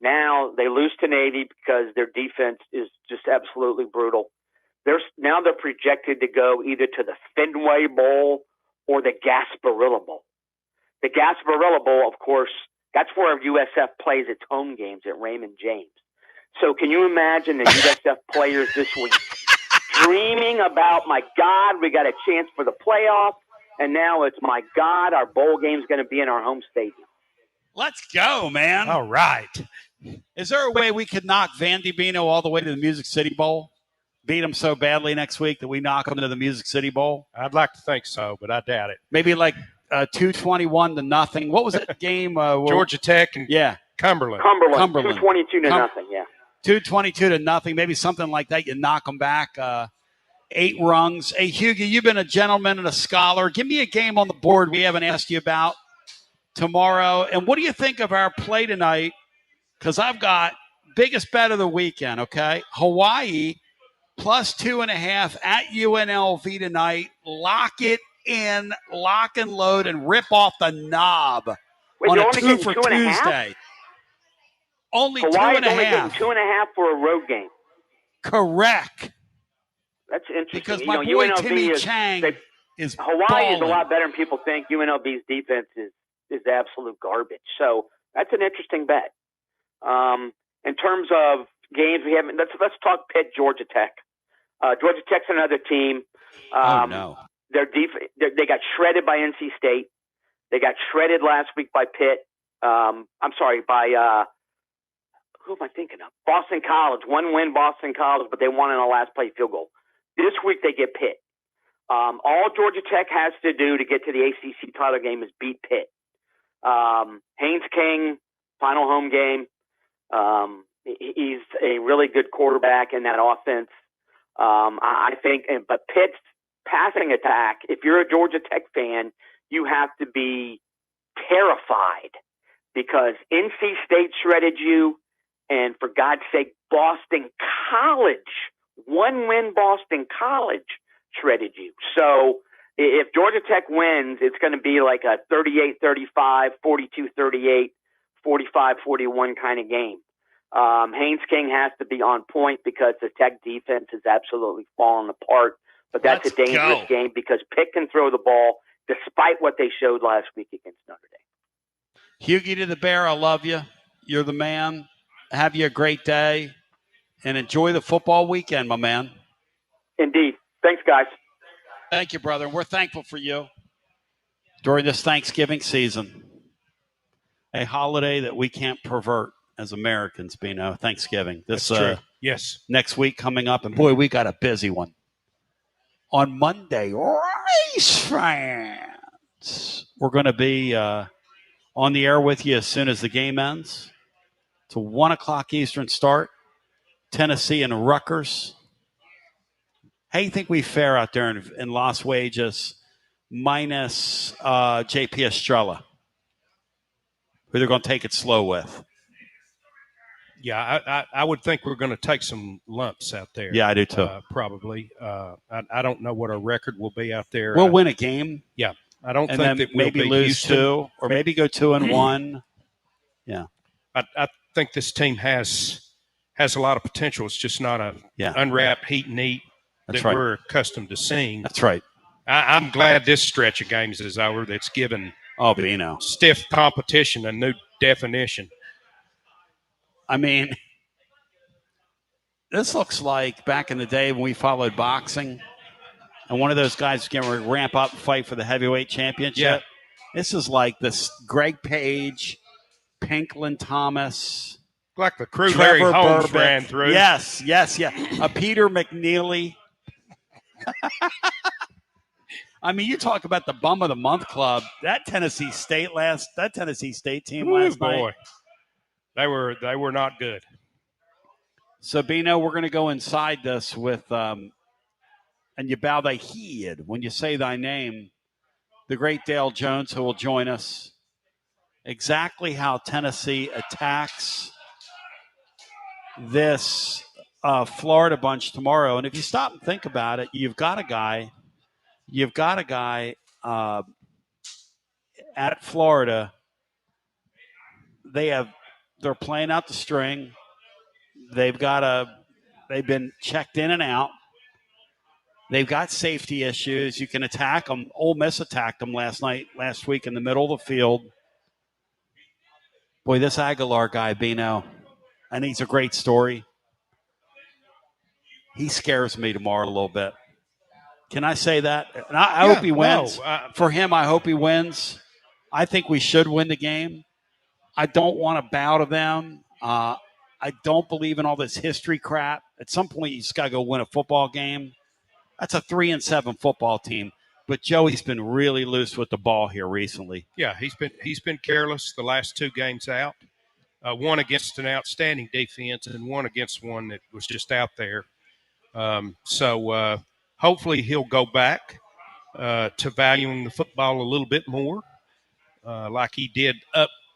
Now they lose to Navy because their defense is just absolutely brutal. Now they're projected to go either to the Fenway Bowl or the Gasparilla Bowl. The Gasparilla Bowl, of course, that's where USF plays its home games at Raymond James. So can you imagine the USF players this week dreaming about, my God, we got a chance for the playoff, and now it's, my God, our bowl game's going to be in our home stadium. Let's go, man. All right. Is there a way we could knock Vandy Bino all the way to the Music City Bowl? Beat them so badly next week that we knock them to the Music City Bowl? I'd like to think so, but I doubt it. Maybe like 221-0. What was that game? Georgia Tech and Cumberland. 222-0, yeah. 222-0. Maybe something like that. You knock them back 8 rungs. Hey, Hughie, you've been a gentleman and a scholar. Give me a game on the board we haven't asked you about tomorrow. And what do you think of our play tonight because I've got biggest bet of the weekend, okay? Hawaii plus 2.5 at UNLV tonight. Lock it in, lock and load, and rip off the knob on a 2 for Tuesday. Only Hawaii's 2.5. only getting 2.5 for a road game. Correct. That's interesting. Because my boy UNLV Timmy Chang is Hawaii balling. is a lot better than people think. UNLV's defense is absolute garbage. So that's an interesting bet. In terms of games, we haven't. Let's talk Pitt, Georgia Tech. Georgia Tech's another team. No. Their they got shredded by NC State. They got shredded last week by Pitt. By who am I thinking of? Boston College. One win, Boston College, but they won in a last play field goal. This week they get Pitt. All Georgia Tech has to do to get to the ACC title game is beat Pitt. Haynes King, final home game. He's a really good quarterback in that offense. I think, but Pitt's passing attack, if you're a Georgia Tech fan, you have to be terrified because NC State shredded you, and for God's sake, Boston College, one win Boston College shredded you. So if Georgia Tech wins, it's going to be like a 38-35, 42-38, 45-41 kind of game. Haynes King has to be on point because the Tech defense is absolutely falling apart. But that's a dangerous game because Pitt can throw the ball despite what they showed last week against Notre Dame. Hughie to the Bear, I love you. You're the man. Have you a great day and enjoy the football weekend, my man. Indeed. Thanks, guys. Thank you, brother. We're thankful for you during this Thanksgiving season. A holiday that we can't pervert as Americans, Bino. Thanksgiving. That's true. Yes. Next week coming up. And, boy, we got a busy one. On Monday, race fans. We're going to be on the air with you as soon as the game ends. It's a 1 o'clock Eastern start. Tennessee and Rutgers. How do you think we fare out there in Las Vegas minus JP Estrella, who they're going to take it slow with? Yeah, I would think we're going to take some lumps out there. Yeah, I do too. Probably. I don't know what our record will be out there. We'll win a game. Yeah, I don't and think then that we'll maybe be lose Houston. 2 or maybe go 2-1. Yeah, I think this team has a lot of potential. It's just not a unwrapped heat and eat that we're accustomed to seeing. That's right. I'm glad this stretch of games is over. That's given stiff competition a new definition. I mean, this looks like back in the day when we followed boxing and one of those guys was going to ramp up and fight for the heavyweight championship. Yeah. This is like this Greg Page, Pinklin Thomas. Like the crew Trevor Larry Holmes Burbick. ran through. Yes. Peter McNeely. I mean, you talk about the bum of the month club. That Tennessee State team last night. They were not good. So, Bino, we're going to go inside this with, and you bow thy head when you say thy name, the great Dale Jones, who will join us. Exactly how Tennessee attacks this Florida bunch tomorrow. And if you stop and think about it, you've got a guy at Florida. They're playing out the string. They've been checked in and out. They've got safety issues. You can attack them. Ole Miss attacked them last week in the middle of the field. Boy, this Aguilar guy, Bino, and he's a great story. He scares me tomorrow a little bit. Can I say that? And I hope he wins. For him, I hope he wins. I think we should win the game. I don't want to bow to them. I don't believe in all this history crap. At some point, you just got to go win a football game. That's a 3-7 football team. But Joey's been really loose with the ball here recently. Yeah, he's been careless the last 2 games out. One against an outstanding defense and one against one that was just out there. So hopefully he'll go back to valuing the football a little bit more, like he did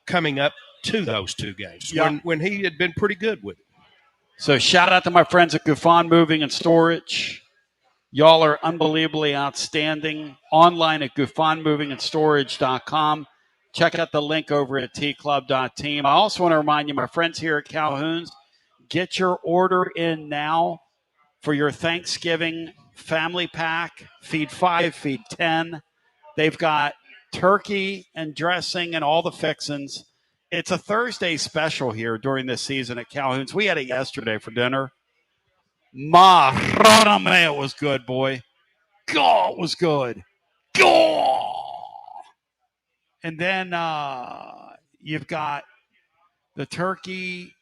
coming up to those two games Yeah. when he had been pretty good with it. So shout out to my friends at Gufon Moving and Storage. Y'all are unbelievably outstanding. Online at GufonMovingAndStorage.com. Check out the link over at tclub.team. I also want to remind you, my friends here at Calhoun's, get your order in now for your Thanksgiving family pack. Feed 5, feed 10. They've got turkey and dressing and all the fixins. It's a Thursday special here during this season at Calhoun's. We had it yesterday for dinner. It was good, boy. God, it was good. God. And then you've got the turkey,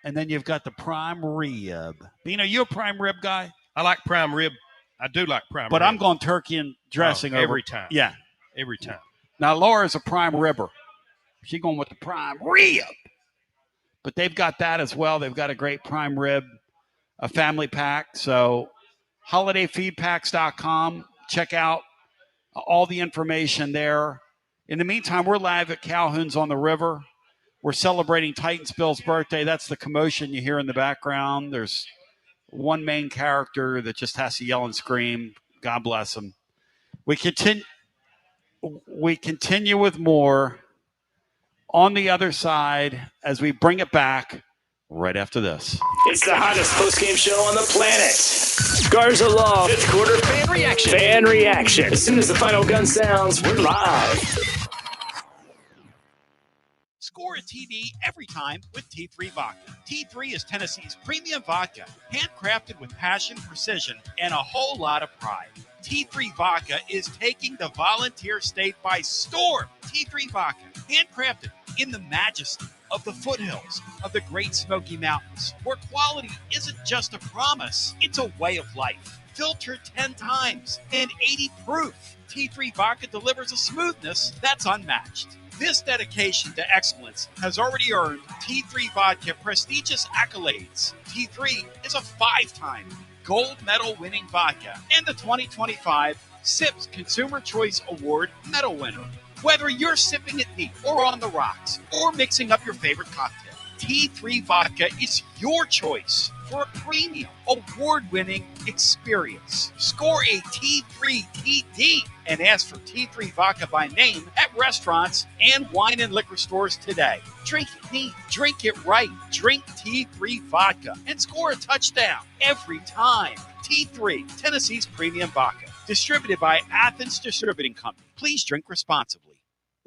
and then you've got the prime rib. You a prime rib guy? I like prime rib. I do like prime rib. But I'm going turkey and dressing every time. Yeah. Every time. Now, Laura's a prime ribber. She's going with the prime rib. But they've got that as well. They've got a great prime rib, a family pack. So holidayfeedpacks.com. Check out all the information there. In the meantime, we're live at Calhoun's on the River. We're celebrating Titans Bill's birthday. That's the commotion you hear in the background. There's one main character that just has to yell and scream. God bless him. We continue with more on the other side as we bring it back right after this. It's the hottest postgame show on the planet. Garza Law, fifth quarter fan reaction. Fan reaction. As soon as the final gun sounds, we're live. Score a TD every time with T3 Vodka. T3 is Tennessee's premium vodka, handcrafted with passion, precision, and a whole lot of pride. T3 Vodka is taking the Volunteer State by storm. T3 Vodka, handcrafted in the majesty of the foothills of the Great Smoky Mountains, where quality isn't just a promise, it's a way of life. Filtered 10 times and 80 proof. T3 Vodka delivers a smoothness that's unmatched. This dedication to excellence has already earned T3 Vodka prestigious accolades. T3 is a 5-time gold medal winning vodka and the 2025 SIPS Consumer Choice Award medal winner. Whether you're sipping it neat or on the rocks or mixing up your favorite cocktail, T3 Vodka is your choice for a premium, award-winning experience. Score a T3 TD and ask for T3 Vodka by name at restaurants and wine and liquor stores today. Drink it neat, drink it right, drink T3 Vodka, and score a touchdown every time. T3, Tennessee's premium vodka. Distributed by Athens Distributing Company. Please drink responsibly.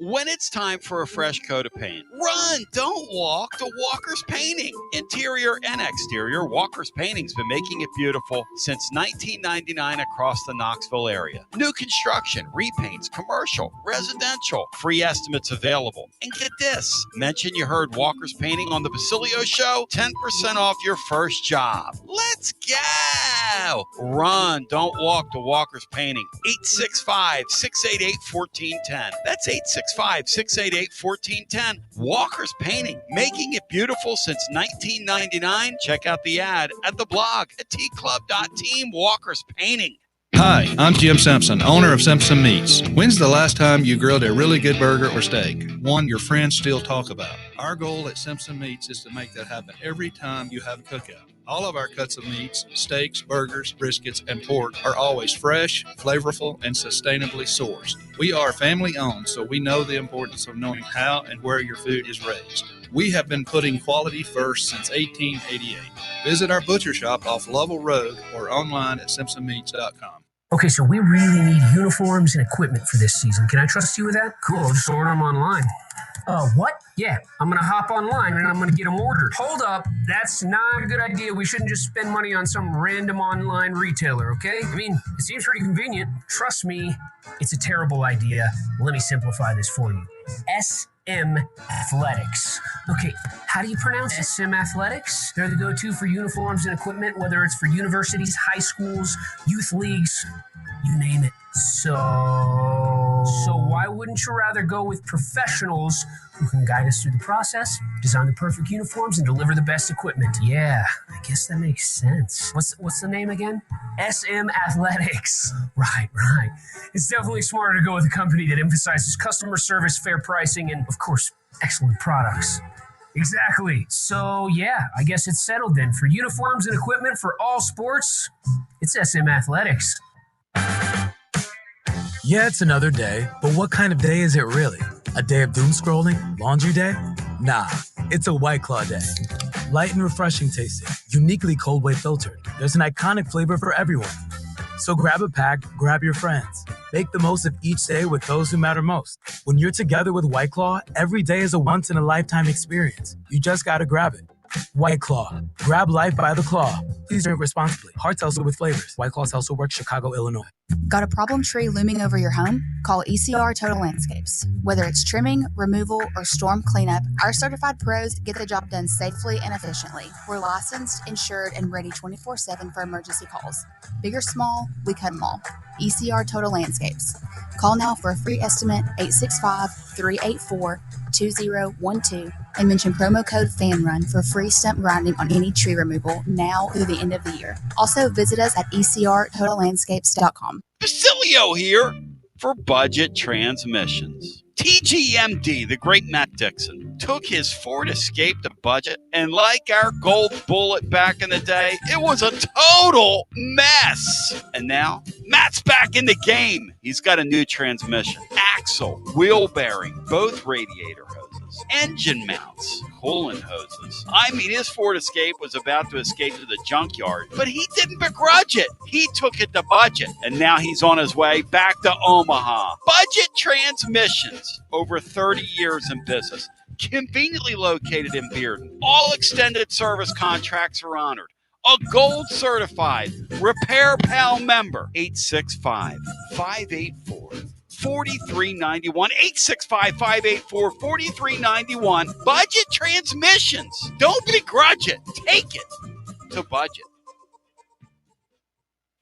When it's time for a fresh coat of paint, run, don't walk to Walker's Painting. Interior and exterior, Walker's Painting's been making it beautiful since 1999 across the Knoxville area. New construction, repaints, commercial, residential, free estimates available. And get this, mention you heard Walker's Painting on the Basilio show, 10% off your first job. Let's go! Run, don't walk to Walker's Painting. 865-688-1410. That's 865-688-1410. Walker's Painting, making it beautiful since 1999. Check out the ad at the blog at tclub.team. Walker's Painting. Hi, I'm Jim Simpson, owner of Simpson Meats. When's the last time you grilled a really good burger or steak? One your friends still talk about. Our goal at Simpson Meats is to make that happen every time you have a cookout. All of our cuts of meats, steaks, burgers, briskets, and pork are always fresh, flavorful, and sustainably sourced. We are family owned, so we know the importance of knowing how and where your food is raised. We have been putting quality first since 1888. Visit our butcher shop off Lovell Road or online at simpsonmeats.com. Okay, so we really need uniforms and equipment for this season. Can I trust you with that? Cool, I'll just order them online. What? Yeah, I'm going to hop online and I'm going to get them ordered. Hold up, that's not a good idea. We shouldn't just spend money on some random online retailer, okay? I mean, it seems pretty convenient. Trust me, it's a terrible idea. Let me simplify this for you. SM Athletics. Okay, how do you pronounce it? SM Athletics? They're the go-to for uniforms and equipment, whether it's for universities, high schools, youth leagues, you name it. So why wouldn't you rather go with professionals who can guide us through the process, design the perfect uniforms, and deliver the best equipment? Yeah, I guess that makes sense. What's the name again? SM Athletics. Right. It's definitely smarter to go with a company that emphasizes customer service, fair pricing, and, of course, Excellent products. Exactly. So, yeah, I guess it's settled then. For uniforms and equipment for all sports, it's SM Athletics. Yeah, it's another day, but what kind of day is it really? A day of doom scrolling? Laundry day? Nah, it's a White Claw day. Light and refreshing tasting, uniquely cold way filtered. There's an iconic flavor for everyone. So grab a pack, grab your friends. Make the most of each day with those who matter most. When you're together with White Claw, every day is a once-in-a-lifetime experience. You just gotta grab it. White Claw. Grab life by the claw. Please drink responsibly. Hard seltzer with flavors. White Claw Seltzer Works, Chicago, Illinois. Got a problem tree looming over your home? Call ECR Total Landscapes. Whether it's trimming, removal, or storm cleanup, our certified pros get the job done safely and efficiently. We're licensed, insured, and ready 24/7 for emergency calls. Big or small, we cut them all. ECR Total Landscapes. Call now for a free estimate, 865-384-2012, and mention promo code FANRUN for free stump grinding on any tree removal now through the end of the year. Also, visit us at ecrtotallandscapes.com. Basilio here for Budget Transmissions. TGMD, the great Matt Dixon, took his Ford Escape to budget, and like our gold bullet back in the day, it was a total mess. And now, Matt's back in the game. He's got a new transmission, axle, wheel bearing, both radiator hoses, engine mounts, coolant hoses. I mean, his Ford Escape was about to escape to the junkyard, but he didn't begrudge it. He took it to budget, and now he's on his way back to Omaha. Budget Transmissions, over 30 years in business, conveniently located in Bearden. All extended service contracts are honored. A gold certified Repair Pal member. 865-584-4391. 865-584-4391. Budget Transmissions. Don't begrudge it. Take it to budget.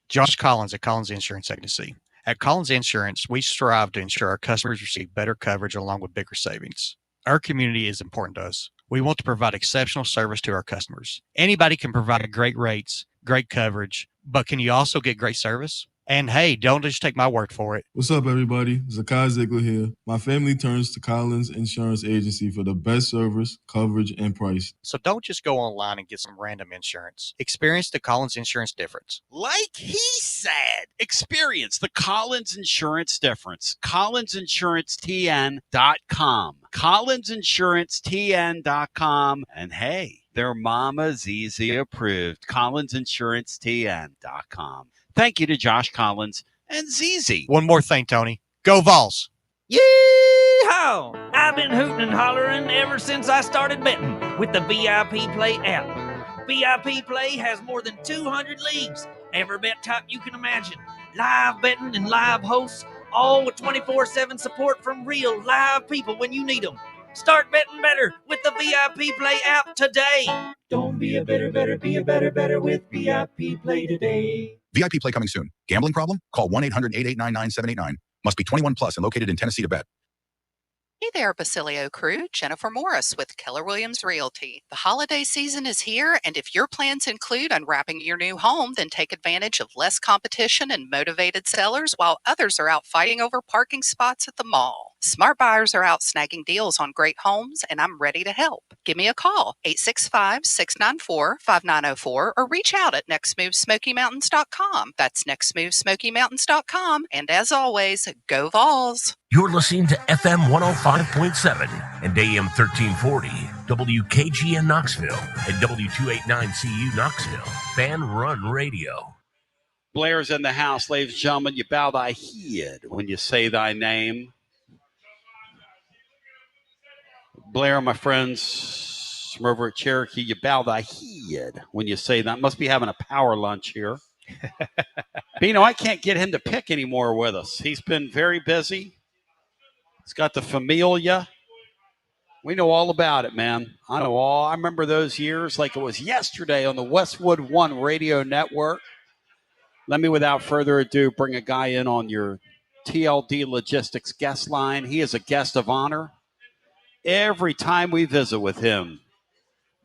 Josh Collins at Collins Insurance Agency. At Collins Insurance, we strive to ensure our customers receive better coverage along with bigger savings. Our community is important to us. We want to provide exceptional service to our customers. Anybody can provide great rates, great coverage, but can you also get great service? And hey, don't just take my word for it. What's up, everybody? Zakai Ziegler here. My family turns to Collins Insurance Agency for the best service, coverage, and price. So don't just go online and get some random insurance. Experience the Collins Insurance difference. Like he said, experience the Collins Insurance difference. CollinsInsuranceTN.com. CollinsInsuranceTN.com. And hey, their Mama's Easy approved. CollinsInsuranceTN.com. Thank you to Josh Collins and ZZ. One more thing, Tony. Go Vols. Yee-haw! I've been hooting and hollering ever since I started betting with the VIP Play app. VIP Play has more than 200 leagues, every bet type you can imagine, live betting and live hosts, all with 24/7 support from real live people when you need them. Start betting better with the VIP Play app today. Don't be a better, be a better with VIP Play today. VIP Play coming soon. Gambling problem? Call 1-800-889-9789. Must be 21 plus and located in Tennessee to bet. Hey there, Basilio crew. Jennifer Morris with Keller Williams Realty. The holiday season is here, and if your plans include unwrapping your new home, then take advantage of less competition and motivated sellers while others are out fighting over parking spots at the mall. Smart buyers are out snagging deals on great homes, and I'm ready to help. Give me a call, 865-694-5904, or reach out at nextmovesmokymountains.com. That's nextmovesmokymountains.com. And as always, go Vols! You're listening to FM 105.7 and AM 1340, WKGN Knoxville, and W289CU Knoxville, Fanrun Radio. Blair's in the house, ladies and gentlemen. You bow thy head when you say thy name. Blair, my friends from over at Cherokee, you bow thy head when you say that. Must be having a power lunch here. But, I can't get him to pick anymore with us. He's been very busy. He's got the familia. We know all about it, man. I know all. I remember those years like it was yesterday on the Westwood One Radio Network. Let me, without further ado, bring a guy in on your TLD Logistics guest line. He is a guest of honor every time we visit with him.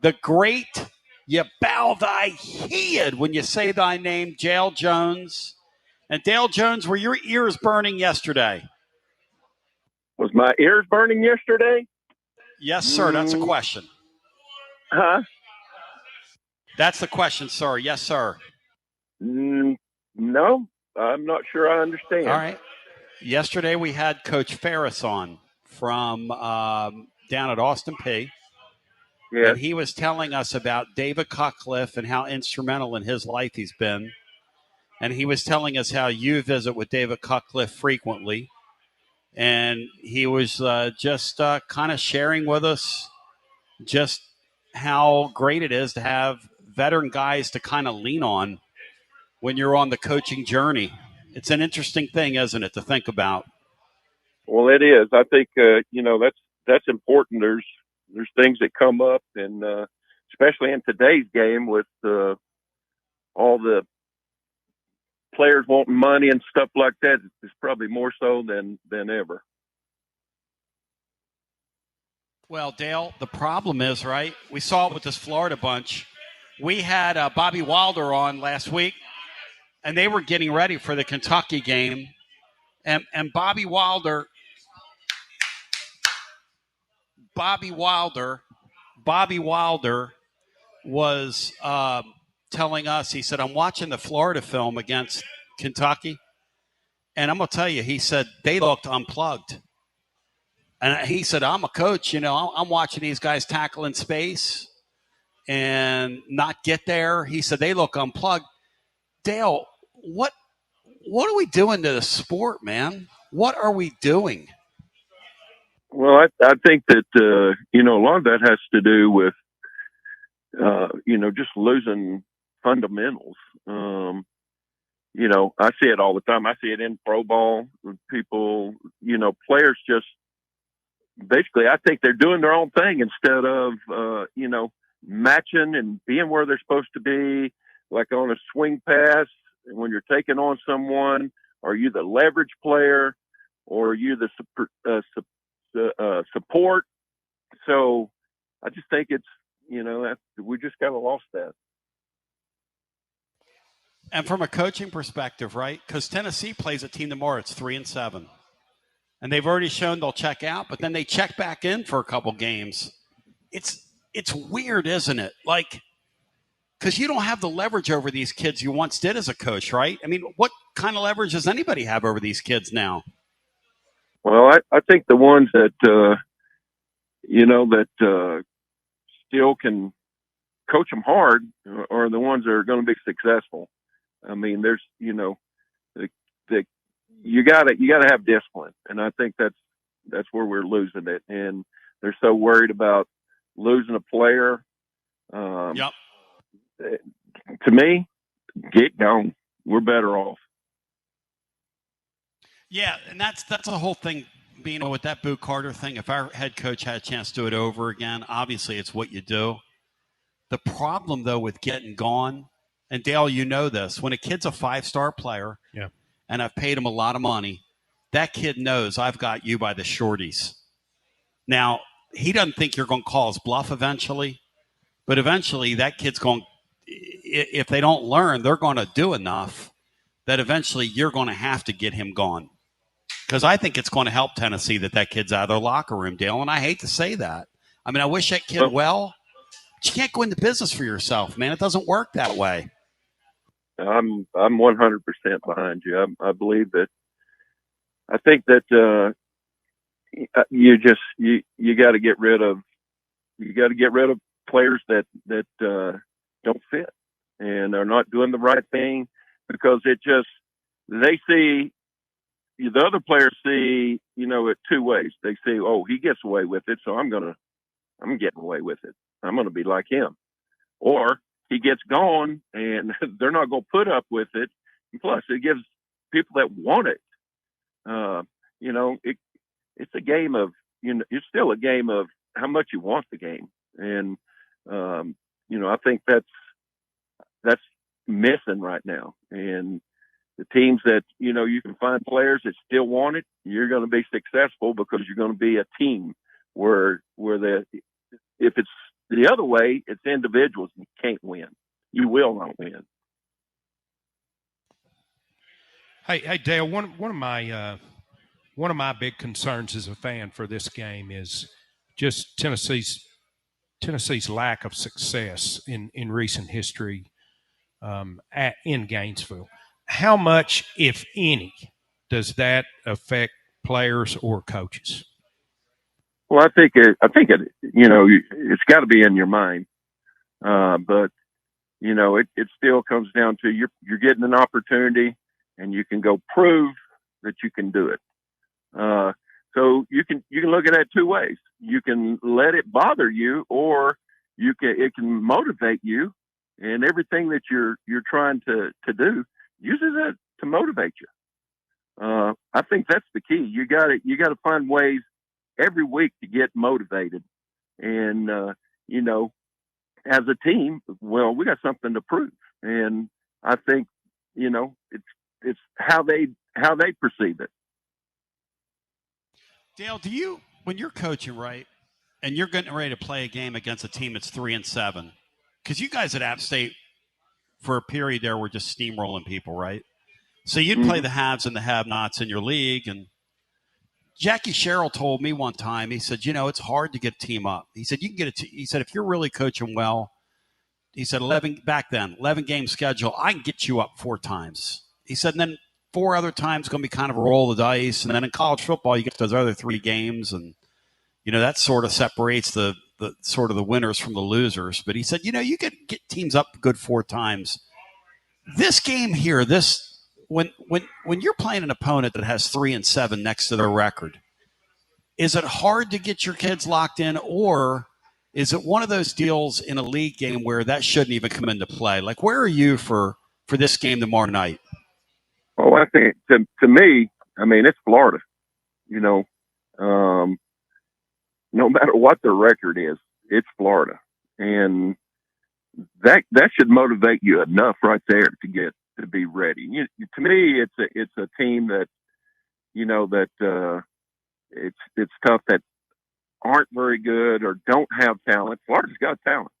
The great, you bow thy head when you say thy name, Dale Jones. And Dale Jones, were your ears burning yesterday? Was my ears burning yesterday? Yes, sir. That's a question. Huh? That's the question, sir. Yes, sir. No, I'm not sure I understand. All right. Yesterday we had Coach Ferris on from down at Austin P. Yeah. And he was telling us about David Cutcliffe and how instrumental in his life he's been. And he was telling us how you visit with David Cutcliffe frequently. And he was just kind of sharing with us just how great it is to have veteran guys to kind of lean on when you're on the coaching journey. It's an interesting thing, isn't it, to think about? Well, it is. I think that's important. There's things that come up, and especially in today's game with all the players wanting money and stuff like that, it's probably more so than ever. Well, Dale, the problem is, right, we saw it with this Florida bunch. We had Bobby Wilder on last week, and they were getting ready for the Kentucky game. And Bobby Wilder was telling us, he said, I'm watching the Florida film against Kentucky, and I'm going to tell you, he said, they looked unplugged. And he said, I'm a coach, I'm watching these guys tackle in space and not get there. He said, they look unplugged. Dale, what are we doing to the sport, man? What are we doing? Well, I think that, a lot of that has to do with, just losing fundamentals. I see it all the time. I see it in pro ball with people, players just basically, I think they're doing their own thing instead of, matching and being where they're supposed to be, like on a swing pass. When you're taking on someone, are you the leverage player or are you the support? So I just think it's, we just kind of lost that. And from a coaching perspective, right? Because Tennessee plays a team tomorrow. It's 3-7. And they've already shown they'll check out, but then they check back in for a couple games. It's weird, isn't it? Like, because you don't have the leverage over these kids you once did as a coach, right? I mean, what kind of leverage does anybody have over these kids now? Well, I think the ones that, still can coach them hard are the ones that are going to be successful. I mean, there's, you gotta have discipline. And I think that's where we're losing it. And they're so worried about losing a player. Yep. To me, get gone. We're better off. Yeah, and that's the whole thing. Being with that Boo Carter thing, if our head coach had a chance to do it over again, obviously it's what you do. The problem, though, with getting gone, and Dale, you know this, when a kid's a 5-star player, yeah, and I've paid him a lot of money, that kid knows I've got you by the shorties. Now, he doesn't think you're going to call his bluff eventually, but eventually that kid's going, if they don't learn, they're going to do enough that eventually you're going to have to get him gone. Because I think it's going to help Tennessee that kid's out of their locker room, Dale, and I hate to say that. I mean, I wish that kid well, but you can't go into business for yourself, man. It doesn't work that way. I'm 100% behind you. I believe that. I think that you got to get rid of players that don't fit and are not doing the right thing, because they see. The other players see, it two ways. They say, "Oh, he gets away with it, so I'm getting away with it. I'm going to be like him." Or he gets gone, and they're not going to put up with it. And plus, it gives people that want it. It's a game of, it's still a game of how much you want the game, and I think that's missing right now. And the teams that, you can find players that still want it, you're going to be successful because you're going to be a team where if it's the other way, it's individuals. You can't win. You will not win. Hey, Dale, one of my big concerns as a fan for this game is just Tennessee's lack of success in recent history in Gainesville. How much, if any, does that affect players or coaches? Well, I think it, it's got to be in your mind. But it still comes down to you're getting an opportunity and you can go prove that you can do it. So you can look at that two ways. You can let it bother you, or it can motivate you, and everything that you're trying to do uses it to motivate you. I think that's the key. You got to find ways every week to get motivated, and as a team, well, we got something to prove, and I think it's how they perceive it. Dale, when you're coaching, right, and you're getting ready to play a game against a team that's 3-7, because you guys at App State for a period there were just steamrolling people, right? So you'd play the haves and the have-nots in your league, and Jackie Sherrill told me one time, he said, it's hard to get a team up. He said, you can get he said, if you're really coaching well, he said, 11 game schedule, I can get you up 4 times. He said, and then 4 other times going to be kind of a roll of the dice. And then in college football, you get those other 3 games. And, that sort of separates the sort of the winners from the losers. But he said, you could get teams up good 4 times. This game here, when you're playing an opponent that has 3-7 next to their record, is it hard to get your kids locked in, or is it one of those deals in a league game where that shouldn't even come into play? Like, where are you for this game tomorrow night? Oh, I think to me, I mean, it's Florida. No matter what their record is, it's Florida, and that should motivate you enough right there to be ready. To me, it's a team that it's tough, that aren't very good or don't have talent. Florida's got talent,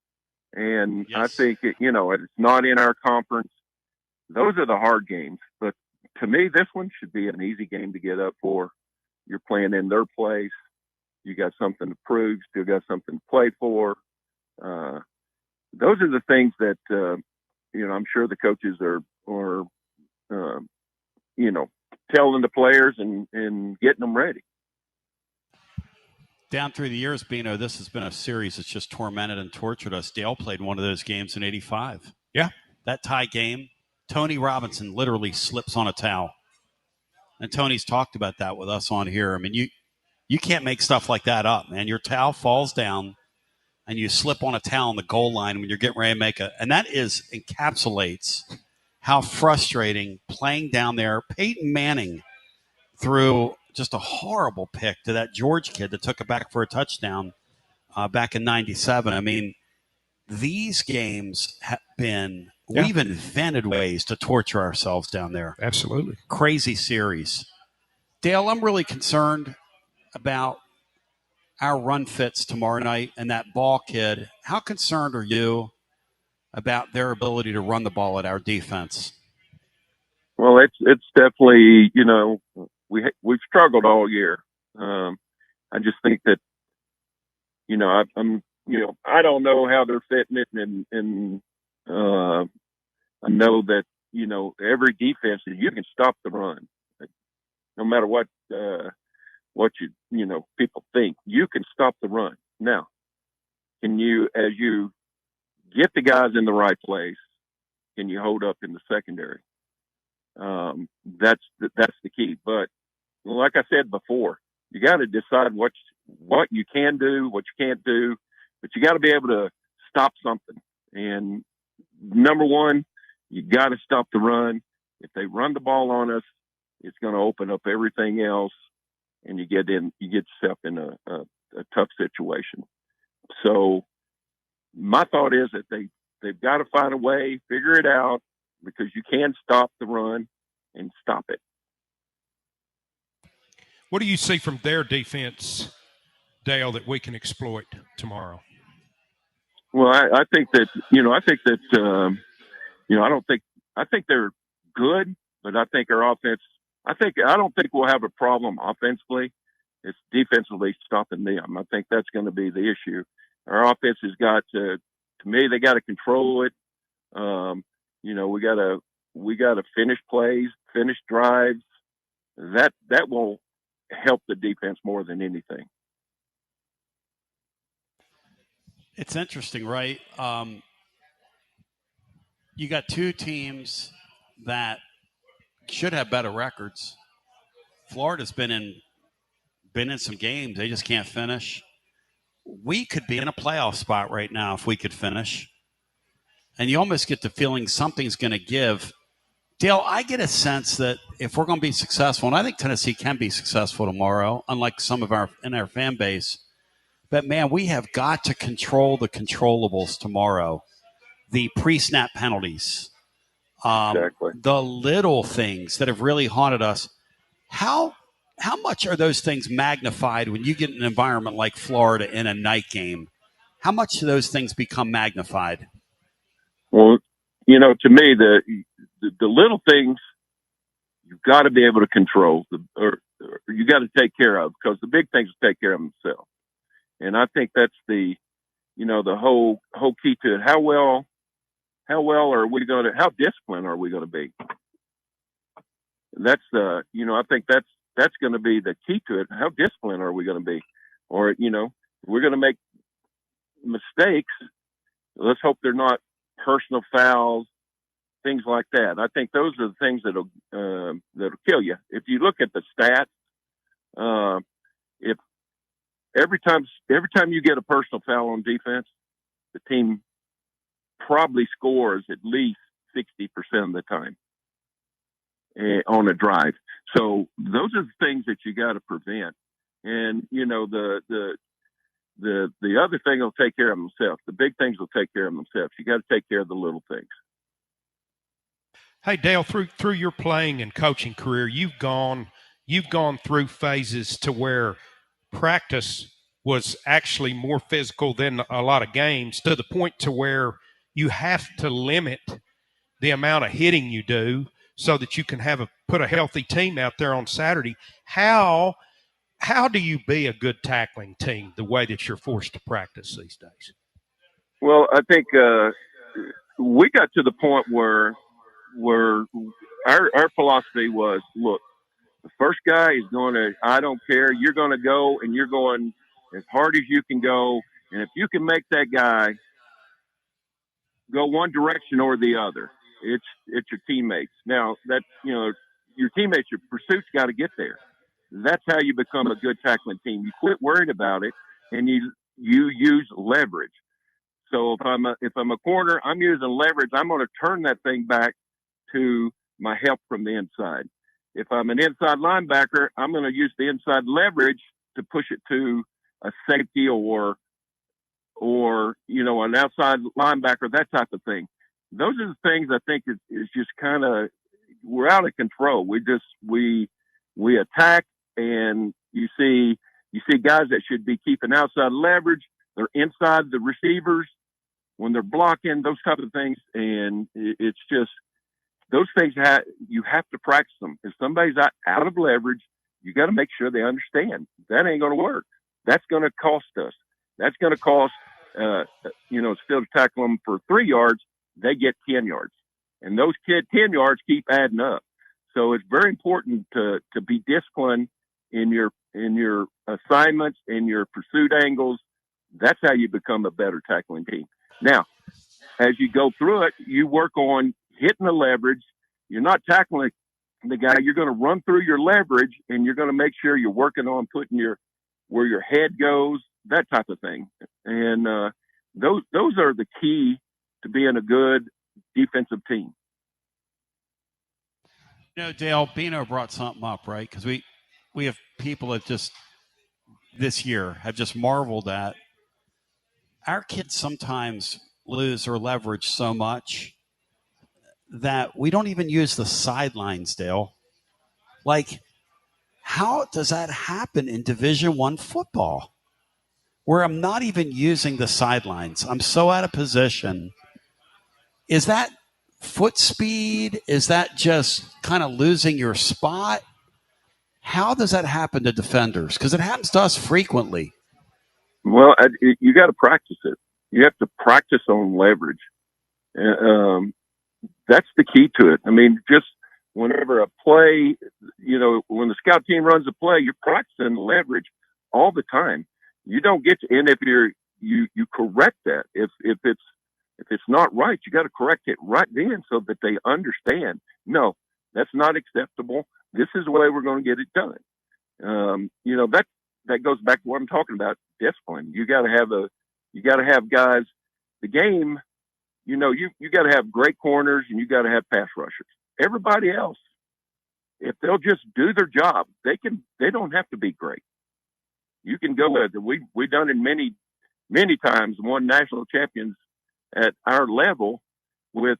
and yes. I think it's not in our conference. Those are the hard games, but to me, this one should be an easy game to get up for. You're playing in their place. You got something to prove. Still got something to play for. Those are the things that I'm sure the coaches are telling the players and getting them ready. Down through the years, Bino, this has been a series that's just tormented and tortured us. Dale played one of those games in '85. Yeah. That tie game, Tony Robinson literally slips on a towel. And Tony's talked about that with us on here. I mean, you can't make stuff like that up, man. Your towel falls down, and you slip on a towel on the goal line when you're getting ready to make and that encapsulates how frustrating playing down there. Peyton Manning threw just a horrible pick to that George kid that took it back for a touchdown back in '97. I mean, these games have been, we've invented ways to torture ourselves down there. Absolutely. Crazy series. Dale, I'm really concerned about our run fits tomorrow night and that ball kid. How concerned are you about their ability to run the ball at our defense? Well, it's definitely, we've struggled all year. I just think that, I don't know how they're fitting it, and I know that, every defense, you can stop the run, no matter what people think. You can stop the run. Now, can you, as you get the guys in the right place, can you hold up in the secondary? That's the key. But like I said before, you got to decide what you can do, what you can't do, but you got to be able to stop something. And number one, you got to stop the run. If they run the ball on us, it's going to open up everything else, and you get yourself in a tough situation. So my thought is that they've got to find a way, figure it out, because you can stop the run and stop it. What do you see from their defense, Dale, that we can exploit tomorrow? Well, I think that, I think they're good, but I think our offense, I don't think we'll have a problem offensively. It's defensively stopping them. I think that's going to be the issue. Our offense has got to me, they got to control it. We got to finish plays, finish drives. That will help the defense more than anything. It's interesting, right? You got two teams that should have better records. Florida's been in some games. They just can't finish. We could be in a playoff spot right now if we could finish. And you almost get the feeling something's going to give. Dale, I get a sense that if we're going to be successful, and I think Tennessee can be successful tomorrow, unlike some of our fan base, but man, we have got to control the controllables tomorrow. The pre-snap penalties, Exactly. the little things that have really haunted us. How much are those things magnified when you get in an environment like Florida in a night game? How much do those things become magnified? Well, to me, the little things you've got to be able to control, or you got to take care of, because the big things will take care of themselves. And I think that's the whole key to it. How well are we going to? How disciplined are we going to be? That's I think that's going to be the key to it. How disciplined are we going to be? Or we're going to make mistakes. Let's hope they're not personal fouls, things like that. I think those are the things that'll kill you. If you look at the stats, if every time you get a personal foul on defense, the team probably scores at least 60% of the time on a drive. So those are the things that you got to prevent. And the other thing will take care of themselves. The big things will take care of themselves. You got to take care of the little things. Hey, Dale, through your playing and coaching career, you've gone through phases to where practice was actually more physical than a lot of games, to the point to where you have to limit the amount of hitting you do so that you can put a healthy team out there on Saturday. How do you be a good tackling team the way that you're forced to practice these days? Well, I think we got to the point where our philosophy was, look, the first guy is going to, I don't care, you're going to go and you're going as hard as you can go. And if you can make that guy go one direction or the other, it's your teammates. Now that, your teammates, your pursuit's got to get there. That's how you become a good tackling team. You quit worried about it and you use leverage. So if I'm a corner, I'm using leverage. I'm going to turn that thing back to my help from the inside. If I'm an inside linebacker, I'm going to use the inside leverage to push it to a safety or an outside linebacker, that type of thing. Those are the things I think is just kind of, we're out of control. We attack, and you see guys that should be keeping outside leverage. They're inside the receivers when they're blocking, those type of things. And it's just, those things you have to practice them. If somebody's out of leverage, you got to make sure they understand that ain't going to work. That's going to cost us. That's going to cost, instead of tackling them for 3 yards, they get 10 yards. And those 10 yards keep adding up. So it's very important to be disciplined in your assignments, in your pursuit angles. That's how you become a better tackling team. Now, as you go through it, you work on hitting the leverage. You're not tackling the guy. You're going to run through your leverage, and you're going to make sure you're working on putting where your head goes, that type of thing. And those are the key to being a good defensive team. Dale, Bino brought something up, right? Because we have people that just this year have just marveled at our kids sometimes lose or leverage so much that we don't even use the sidelines, Dale. Like, how does that happen in Division I football where I'm not even using the sidelines? I'm so out of position. Is that foot speed? Is that just kind of losing your spot? How does that happen to defenders? Because it happens to us frequently. Well, you got to practice it. You have to practice on leverage. That's the key to it. I mean, just whenever a play, when the scout team runs a play, you're practicing leverage all the time. You don't get to, and if you correct that, if it's not right, you got to correct it right then so that they understand. No, that's not acceptable. This is the way we're going to get it done. That goes back to what I'm talking about. Discipline. You got to have guys. The game, you got to have great corners and you got to have pass rushers. Everybody else, if they'll just do their job, they don't have to be great. You can go with it. We've done it many, many times, won national champions at our level with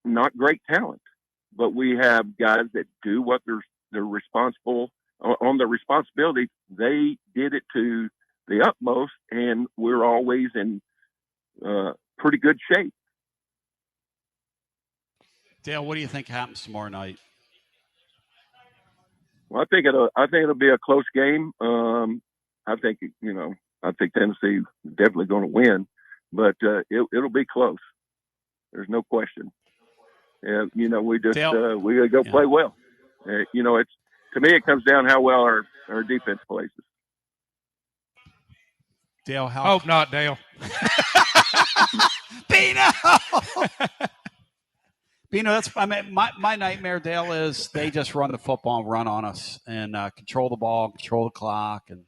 not great talent, but we have guys that do what they're responsible on their responsibility. They did it to the utmost, and we're always in pretty good shape. Dale, what do you think happens tomorrow night? Well, I think it'll be a close game. I think Tennessee definitely going to win, but it'll be close. There's no question. And we got to go play well. It's, to me, it comes down how well our defense plays. Dale, hope not, Dale. Bino. Bino, my nightmare, Dale, is they just run the football and run on us and control the ball, control the clock, and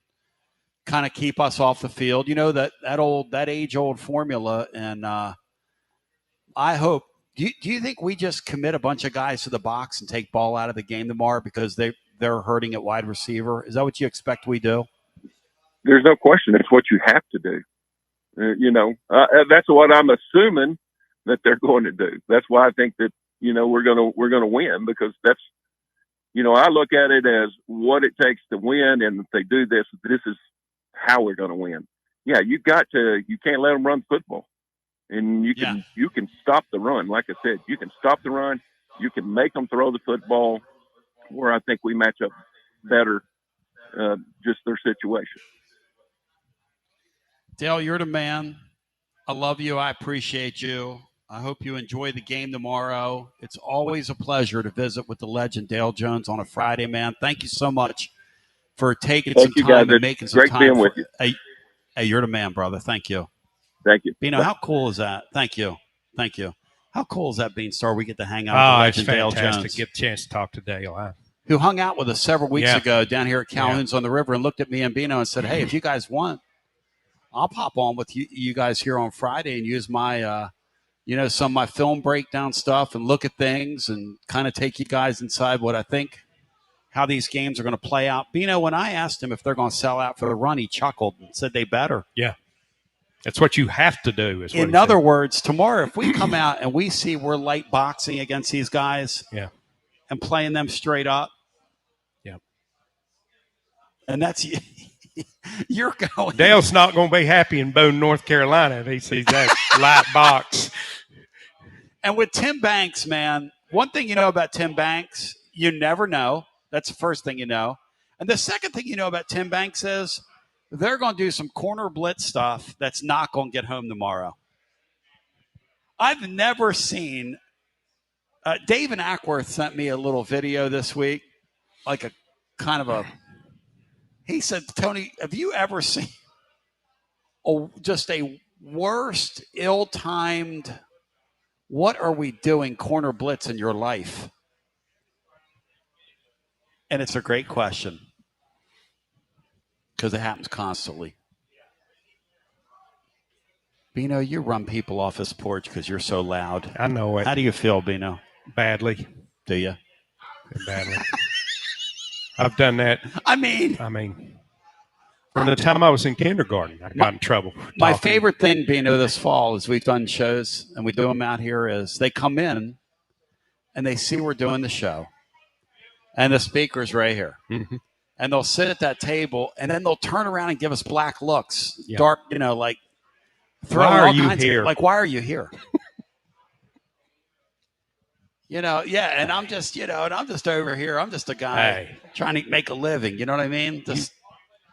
kind of keep us off the field. That age-old formula. And I hope. Do you think we just commit a bunch of guys to the box and take ball out of the game tomorrow because they're hurting at wide receiver? Is that what you expect we do? There's no question. It's what you have to do. That's what I'm assuming that they're going to do. That's why I think that we're gonna win, because that's I look at it as what it takes to win, and if they do this is how we're going to win. Yeah, you can't let them run football, and you can stop the run. Like I said, you can stop the run. You can make them throw the football, where I think we match up better, just their situation. Dale, you're the man. I love you. I appreciate you. I hope you enjoy the game tomorrow. It's always a pleasure to visit with the legend Dale Jones on a Friday, man. Thank you so much for taking some time and making some time. Great being with you. Hey, you're the man, brother. Thank you. Thank you. Bino, how cool is that? Thank you. How cool is that, Beanstar? We get to hang out with the legend Dale Jones. It's fantastic to get a chance to talk to Dale. Who hung out with us several weeks ago down here at Calhoun's on the River and looked at me and Bino and said, hey, if you guys want, I'll pop on with you guys here on Friday and use my, some of my film breakdown stuff and look at things and kind of take you guys inside what I think, how these games are going to play out. Bino, when I asked him if they're going to sell out for the run, he chuckled and said they better. Yeah. That's what you have to do. In other words, tomorrow, if we come out and we see we're light boxing against these guys and playing them straight up, and that's you're going. Dale's not going to be happy in Boone, North Carolina if he sees that light box. And with Tim Banks, man, one thing you know about Tim Banks, you never know. That's the first thing you know. And the second thing you know about Tim Banks is they're going to do some corner blitz stuff that's not going to get home tomorrow. I've never seen Dave and Ackworth sent me a little video this week, like a kind of a he said, Tony, have you ever seen just a worst, ill-timed, what are we doing corner blitz in your life? And it's a great question because it happens constantly. Bino, you run people off this porch because you're so loud. I know it. How do you feel, Bino? Badly. Do you? Badly. I've done that. I mean, from the time I was in kindergarten, I got in trouble. My favorite thing, Bino, this fall is we've done shows and we do them out here is they come in and they see we're doing the show and the speaker's right here. Mm-hmm. And they'll sit at that table and then they'll turn around and give us black looks, dark, like throw why all are you kinds here? Why are you here? and I'm just, over here. I'm just a guy trying to make a living. You know what I mean?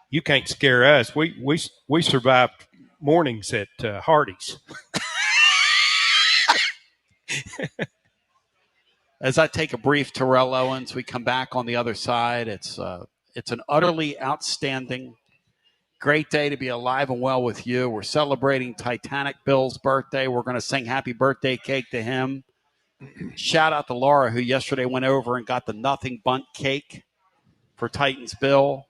You can't scare us. We survived mornings at Hardee's. As I take a brief Terrell Owens, we come back on the other side. It's an utterly outstanding, great day to be alive and well with you. We're celebrating Titanic Bill's birthday. We're going to sing happy birthday cake to him. Shout out to Laura, who yesterday went over and got the nothing bundt cake for Titans Bill.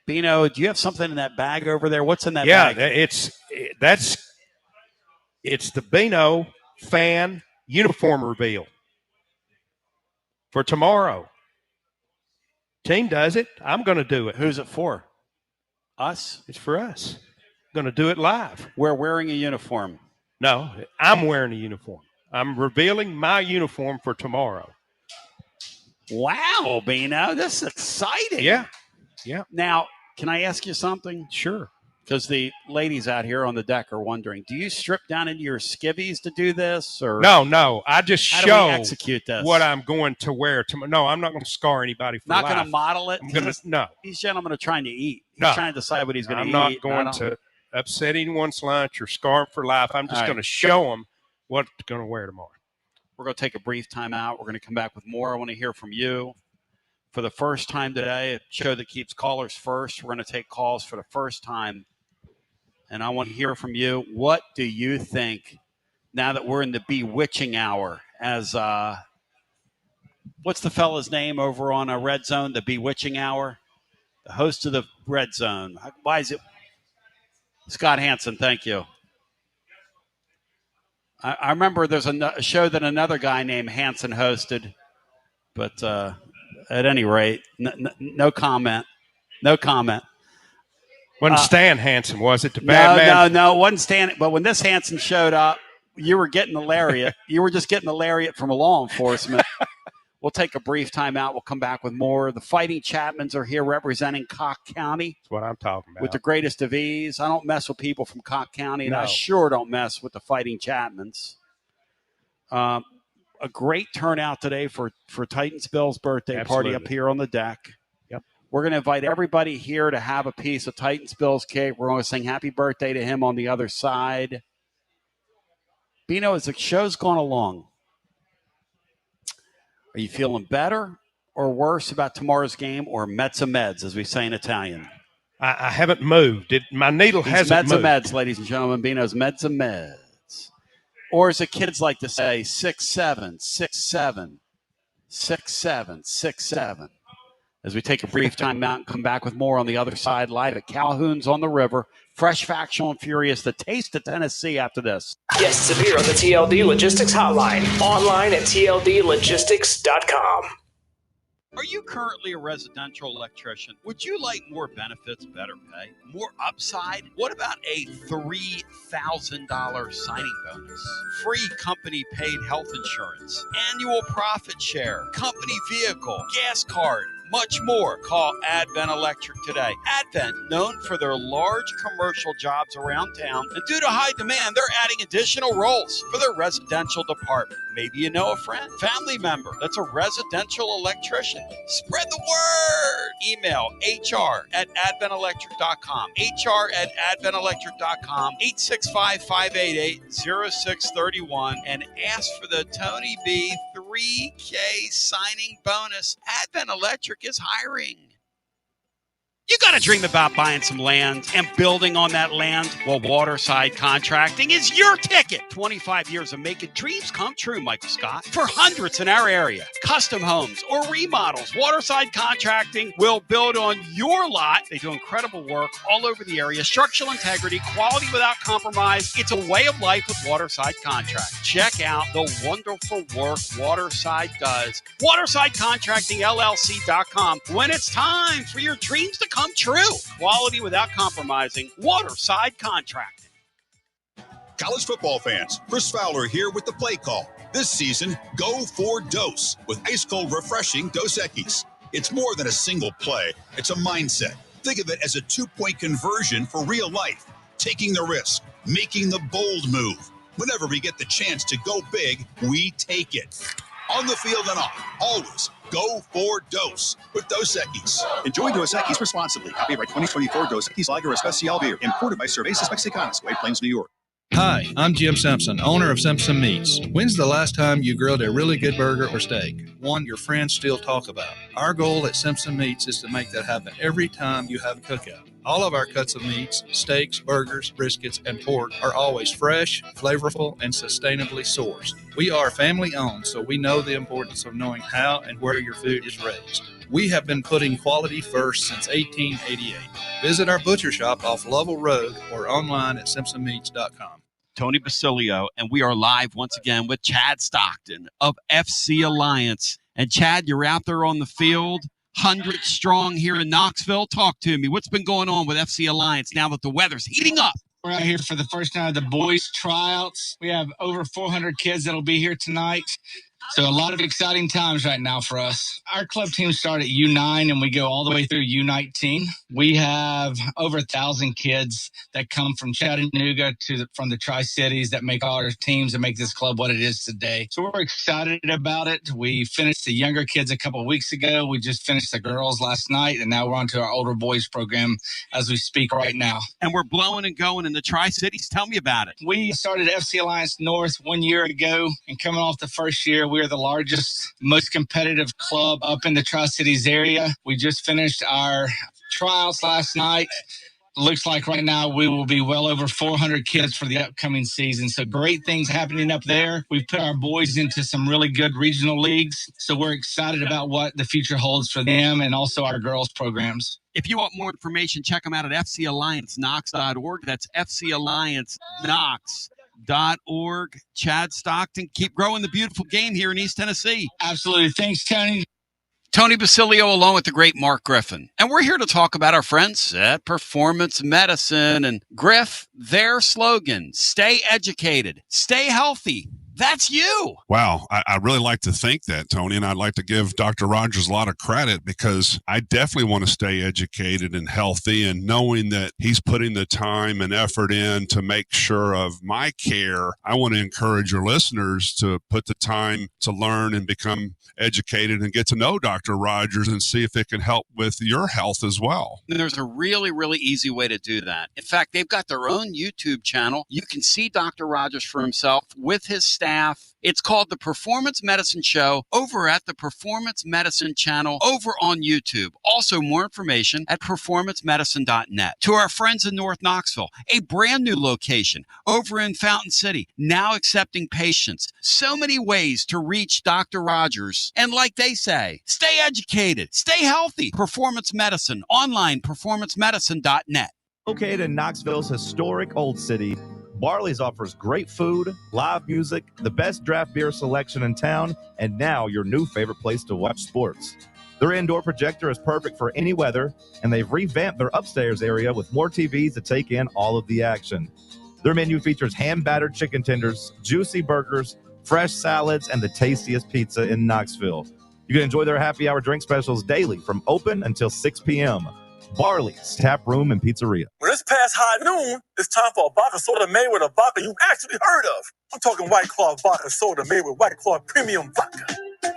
Bino, do you have something in that bag over there? What's in that bag? Yeah, it's the Bino fan uniform reveal for tomorrow. Team does it. I'm going to do it. Who's it for? Us? It's for us. Going to do it live. We're wearing a uniform. No, I'm wearing a uniform. I'm revealing my uniform for tomorrow. Wow, Bino, this is exciting. Yeah. Now, can I ask you something? Sure. Because the ladies out here on the deck are wondering, do you strip down into your skivvies to do this? Or No. I just how show do we execute this? What I'm going to wear tomorrow. No, I'm not going to scar anybody for not life. going to model it? No. These gentlemen are trying to eat. He's trying to decide what he's going to eat. I'm not going to upset anyone's lunch or scar them for life. I'm just going to show them what they're going to wear tomorrow. We're going to take a brief time out. We're going to come back with more. I want to hear from you. For the first time today, a show that keeps callers first. We're going to take calls for the first time. And I want to hear from you. What do you think now that we're in the bewitching hour? As what's the fella's name over on Red Zone, the bewitching hour? The host of the Red Zone. Why is it? Scott Hansen, thank you. I remember there's a show that another guy named Hansen hosted. But at any rate, no comment. No comment. Wasn't Stan Hansen, was it? The bad man? No, it wasn't Stan. But when this Hansen showed up, you were getting the lariat. You were just getting the lariat from law enforcement. We'll take a brief time out. We'll come back with more. The Fighting Chapmans are here representing Cock County. That's what I'm talking about. With the greatest of ease. I don't mess with people from Cock County, and I sure don't mess with the Fighting Chapmans. A great turnout today for Titans Bill's birthday party up here on the deck. Yep. We're going to invite everybody here to have a piece of Titans Bill's cake. We're going to sing happy birthday to him on the other side. Bino, as the show's gone along, are you feeling better or worse about tomorrow's game, or mezza meds, as we say in Italian? I haven't moved. My needle hasn't moved. Mezza meds, ladies and gentlemen. Bino's mezza meds. Or as the kids like to say, 6-7, 6-7, 6-7, 6-7. As we take a brief time out and come back with more on the other side, live at Calhoun's on the River. Fresh, factual, and furious. The taste of Tennessee after this. Guests appear on the TLD Logistics Hotline. Online at tldlogistics.com. Are you currently a residential electrician? Would you like more benefits, better pay, more upside? What about a $3,000 signing bonus? Free company paid health insurance, annual profit share, company vehicle, gas card, much more. Call Advent Electric today. Advent, known for their large commercial jobs around town, and due to high demand, they're adding additional roles for their residential department. Maybe you know a friend, family member that's a residential electrician. Spread the word. Email hr@adventelectric.com. hr@adventelectric.com. 865-588-0631 and ask for the Tony B 3K signing bonus. Advent Electric is hiring. You got to dream about buying some land and building on that land? Well, Waterside Contracting is your ticket. 25 years of making dreams come true, Michael Scott. For hundreds in our area, custom homes or remodels, Waterside Contracting will build on your lot. They do incredible work all over the area. Structural integrity, quality without compromise. It's a way of life with Waterside Contract. Check out the wonderful work Waterside does. WatersideContractingLLC.com. When it's time for your dreams to come true. Quality without compromising. Waterside Contracting. College football fans, Chris Fowler here with the play call. This season, go for Dose with ice-cold refreshing Dos Equis. It's more than a single play. It's a mindset. Think of it as a 2-point conversion for real life. Taking the risk, making the bold move. Whenever we get the chance to go big, we take it. on the field and off. Always go for Dos with Dos Equis. Enjoy Dos Equis responsibly. Copyright 2024 Dos Equis Lager Especial Beer. Imported by Cervezas Mexicanas, White Plains, New York. Hi, I'm Jim Simpson, owner of Simpson Meats. When's the last time you grilled a really good burger or steak? One your friends still talk about. Our goal at Simpson Meats is to make that happen every time you have a cookout. All of our cuts of meats, steaks, burgers, briskets, and pork are always fresh, flavorful, and sustainably sourced. We are family owned, so we know the importance of knowing how and where your food is raised. We have been putting quality first since 1888. Visit our butcher shop off Lovell Road or online at simpsonmeats.com. Tony Basilio, and we are live once again with Chad Stockton of FC Alliance. And Chad, you're out there on the field, 100 strong here in Knoxville. Talk to me. What's been going on with FC Alliance now that the weather's heating up? We're out here for the first night of the boys' tryouts. We have over 400 kids that'll be here tonight. So a lot of exciting times right now for us. Our club team start at U9 and we go all the way through U19. We have over 1,000 kids that come from Chattanooga from the Tri-Cities that make all our teams and make this club what it is today. So we're excited about it. We finished the younger kids a couple of weeks ago. We just finished the girls last night, and now we're on to our older boys program as we speak right now. And we're blowing and going in the Tri-Cities. Tell me about it. We started FC Alliance North 1 year ago, and coming off the first year, we are the largest, most competitive club up in the Tri-Cities area. We just finished our trials last night. Looks like right now we will be well over 400 kids for the upcoming season. So great things happening up there. We've put our boys into some really good regional leagues. So we're excited about what the future holds for them and also our girls programs. If you want more information, check them out at fcallianceknox.org. That's fcallianceknox.org. Chad Stockton, keep growing the beautiful game here in East Tennessee. Absolutely. Thanks, Tony. Tony Basilio along with the great Mark Griffin. And we're here to talk about our friends at Performance Medicine. And Griff, their slogan, stay educated, stay healthy. That's you. Wow. I really like to think that, Tony, and I'd like to give Dr. Rogers a lot of credit because I definitely want to stay educated and healthy, and knowing that he's putting the time and effort in to make sure of my care. I want to encourage your listeners to put the time to learn and become educated and get to know Dr. Rogers and see if it can help with your health as well. There's a really, really easy way to do that. In fact, they've got their own YouTube channel. You can see Dr. Rogers for himself with his staff. It's called The Performance Medicine Show over at the Performance Medicine channel over on YouTube. Also, more information at performancemedicine.net. To our friends in North Knoxville, a brand new location over in Fountain City, now accepting patients. So many ways to reach Dr. Rogers. And like they say, stay educated, stay healthy. Performance Medicine, online, performancemedicine.net. Located in Knoxville's historic Old City, Barley's offers great food, live music, the best draft beer selection in town, and now your new favorite place to watch sports. Their indoor projector is perfect for any weather, and they've revamped their upstairs area with more TVs to take in all of the action. Their menu features hand-battered chicken tenders, juicy burgers, fresh salads, and the tastiest pizza in Knoxville. You can enjoy their happy hour drink specials daily from open until 6 p.m. Barley's Tap Room and Pizzeria. When it's past high noon, it's time for a vodka soda made with a vodka you've actually heard of. I'm talking White Claw vodka soda made with White Claw premium vodka.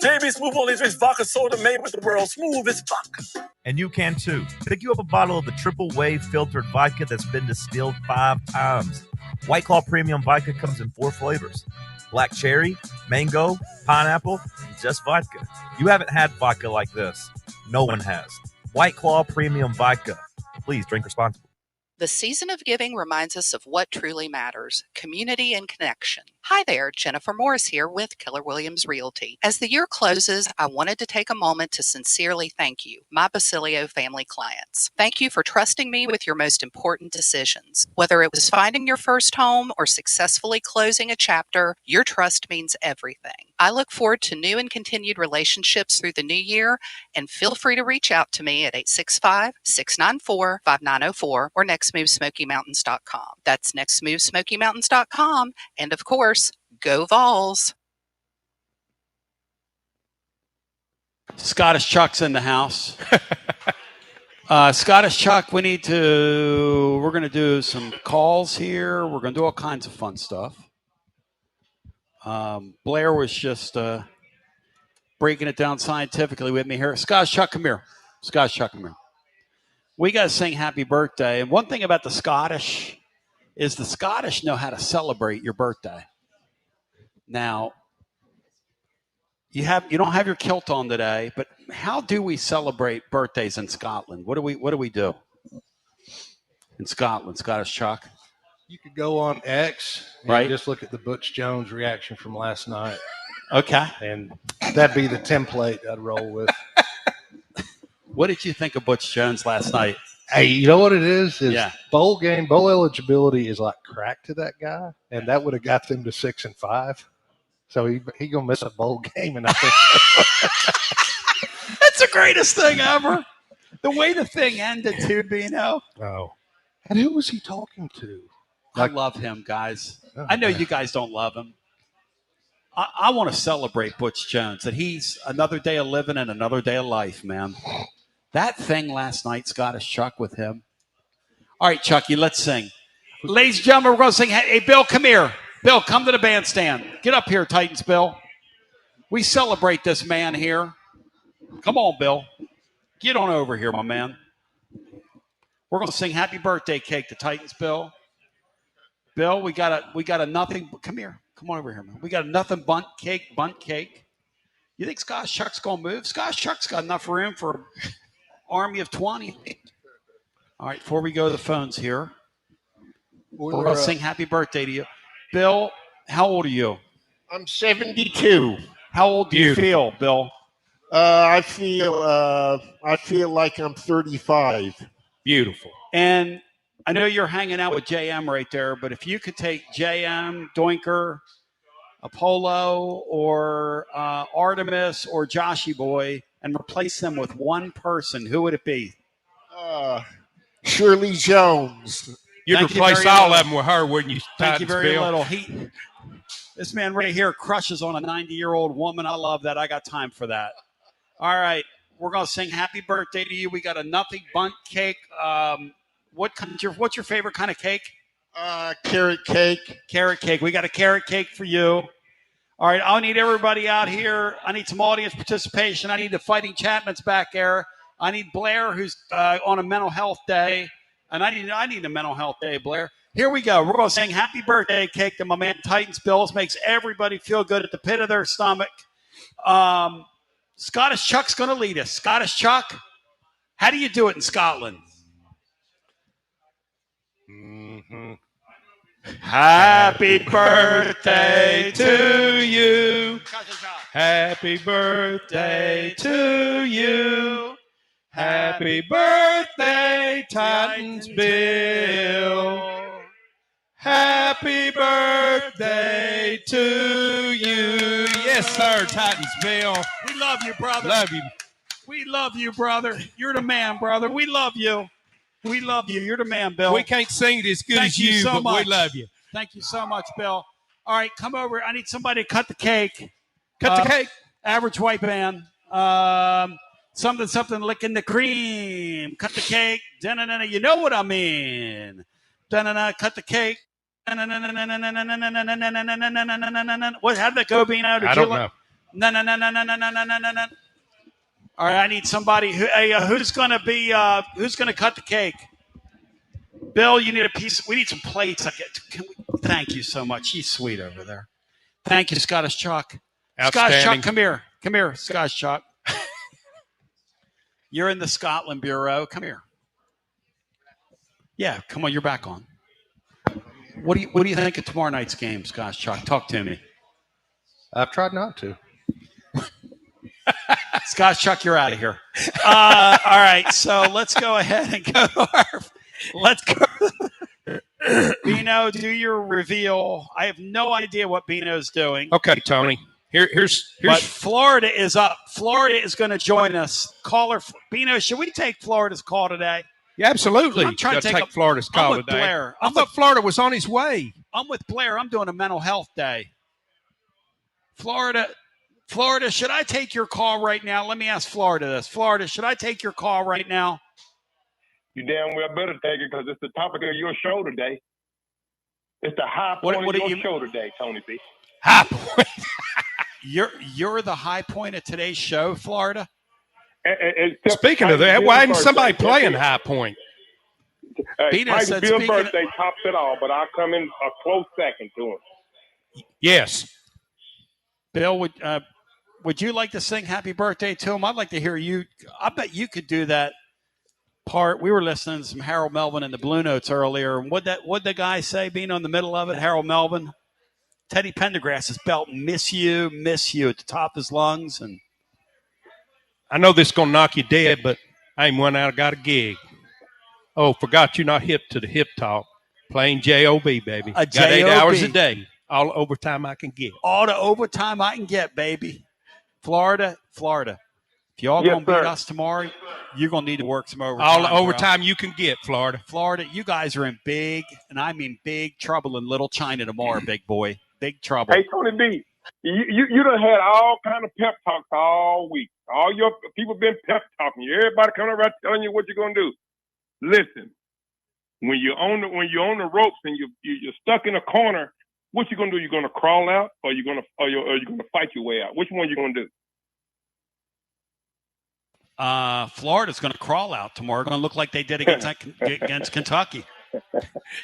JB Smooth only drinks vodka soda made with the world's smoothest vodka. And you can too. Pick you up a bottle of the triple wave filtered vodka that's been distilled 5 times. White Claw premium vodka comes in 4 flavors: black cherry, mango, pineapple, and just vodka. You haven't had vodka like this. No one has. White Claw Premium Vodka. Please drink responsibly. The season of giving reminds us of what truly matters: community and connection. Hi there, Jennifer Morris here with Keller Williams Realty. As the year closes, I wanted to take a moment to sincerely thank you, my Basilio family clients. Thank you for trusting me with your most important decisions. Whether it was finding your first home or successfully closing a chapter, your trust means everything. I look forward to new and continued relationships through the new year, and feel free to reach out to me at 865-694-5904 or nextmovesmokymountains.com. That's nextmovesmokymountains.com. And of course, go Vols. Scottish Chuck's in the house. Scottish Chuck, we're going to do some calls here. We're going to do all kinds of fun stuff. Blair was just breaking it down scientifically with me here. Scottish Chuck, come here. Scottish Chuck, come here. We got to sing happy birthday. And one thing about the Scottish is the Scottish know how to celebrate your birthday. Now, you don't have your kilt on today, but how do we celebrate birthdays in Scotland? What do we do in Scotland, Scottish Chuck? You could go on X and Right. just look at the Butch Jones reaction from last night. Okay. And that'd be the template I'd roll with. What did you think of Butch Jones last night? Hey, you know what it is? Yeah. Bowl eligibility is like crack to that guy, and that would have got them to 6-5. So he gonna miss a bowl game, and I think that's the greatest thing ever. The way the thing ended, too, Bino. Oh, and who was he talking to? I love him, guys. Oh, I know man. you guys don't love him. I want to celebrate Butch Jones, that he's another day of living and another day of life, man. That thing last night, Scottish Chuck, with him. All right, Chucky, let's sing. Ladies and gentlemen, we're going to sing. Hey, Bill, come here. Bill, come to the bandstand. Get up here, Titans, Bill. We celebrate this man here. Come on, Bill. Get on over here, my man. We're going to sing happy birthday cake to Titans, Bill. Bill, we got a nothing. Come here. Come on over here, man. We got a nothing bunt cake. You think Scottish Chuck's going to move? Scottish Chuck's got enough room for an army of 20. All right, before we go to the phones here, we're going to sing happy birthday to you. Bill, how old are you? I'm 72. How old do you feel, Bill? I feel like I'm 35. Beautiful. And I know you're hanging out with JM right there, but if you could take JM, Doinker, Apollo, or Artemis, or Joshy Boy and replace them with one person, who would it be? Shirley Jones. You'd replace all of them with her, wouldn't you? Thank you very Bill? little. This man right here crushes on a 90-year-old woman. I love that. I got time for that. All right. We're going to sing happy birthday to you. We got a nothing bunt cake. What's your favorite kind of cake? Carrot cake. Carrot cake. We got a carrot cake for you. All right. I need everybody out here. I need some audience participation. I need the Fighting Chapman's back there. I need Blair, who's on a mental health day. And I need a mental health day, Blair. Here we go. We're going to sing happy birthday cake to my man Titans Bills. Makes everybody feel good at the pit of their stomach. Scottish Chuck's going to lead us. Scottish Chuck, how do you do it in Scotland? Mm-hmm. Happy birthday to you. Happy birthday to you. Happy birthday, Titans Bill. Happy birthday to you. Yes, sir, Titans Bill. We love you, brother. Love you. We love you, brother. You're the man, brother. We love you. We love you. You're the man, Bill. We can't sing it as good as you, so but much. we love you. Thank you so much, Bill. All right, come over. I need somebody to cut the cake. Cut the cake. Average white band. Something licking the cream. Cut the cake. Da-na-na-na. You know what I mean. Da-na-na. Cut the cake. What? How'd that go, Bino? I don't know. No. All right, I need somebody who's going to cut the cake. Bill, you need a piece. We need some plates. Thank you so much. He's sweet over there. Thank you, Scottish Chuck. Scottish Chuck, come here. Come here, Scottish Chuck. You're in the Scotland Bureau. Come here. Yeah, come on. You're back on. What do you think of tomorrow night's game, Scottish Chuck? Talk to me. I've tried not to. Scottish Chuck, you're out of here. All right, so let's go ahead and go to let's go. Bino, do your reveal. I have no idea what Bino's doing. Okay, Tony. Here's But Florida is up. Florida is going to join us. Caller Bino, should we take Florida's call today? Yeah, absolutely. I'm trying to take Florida's call today. Blair. I thought Florida was on his way. I'm with Blair. I'm doing a mental health day. Florida, should I take your call right now? Let me ask Florida this. Florida, should I take your call right now? You damn well better take it because it's the topic of your show today. It's the high point of your show today, Tony B. High point. you're the high point of today's show, Florida. Speaking of that, why isn't somebody playing High Point? Mike's Bill's birthday tops it all, but I'll come in a close second to him. Yes. Bill, would you like to sing happy birthday to him? I'd like to hear you. I bet you could do that part. We were listening to some Harold Melvin and the Blue Notes earlier. And what'd the guy say being on the middle of it, Harold Melvin? Teddy Pendergrass's belt, miss you at the top of his lungs. And I know this is going to knock you dead, but I ain't one out. I got a gig. Oh, forgot you're not hip to the hip talk. Playing J.O.B., baby. Got 8 hours a day. All the overtime I can get. All the overtime I can get, baby. Florida. If y'all going to beat us tomorrow, you're going to need to work some overtime. All the overtime you can get, Florida. Florida, you guys are in big, and I mean big trouble in Little China tomorrow, big boy. Big trouble. Hey, Tony B, you done had all kind of pep talks all week. All your people been pep talking you. Everybody coming around telling you what you're going to do. Listen, when you're on the ropes and you're stuck in a corner, what you gonna do? You're gonna crawl out, or you're gonna fight your way out. Which one you gonna do? Florida's gonna crawl out tomorrow. Gonna look like they did against Kentucky.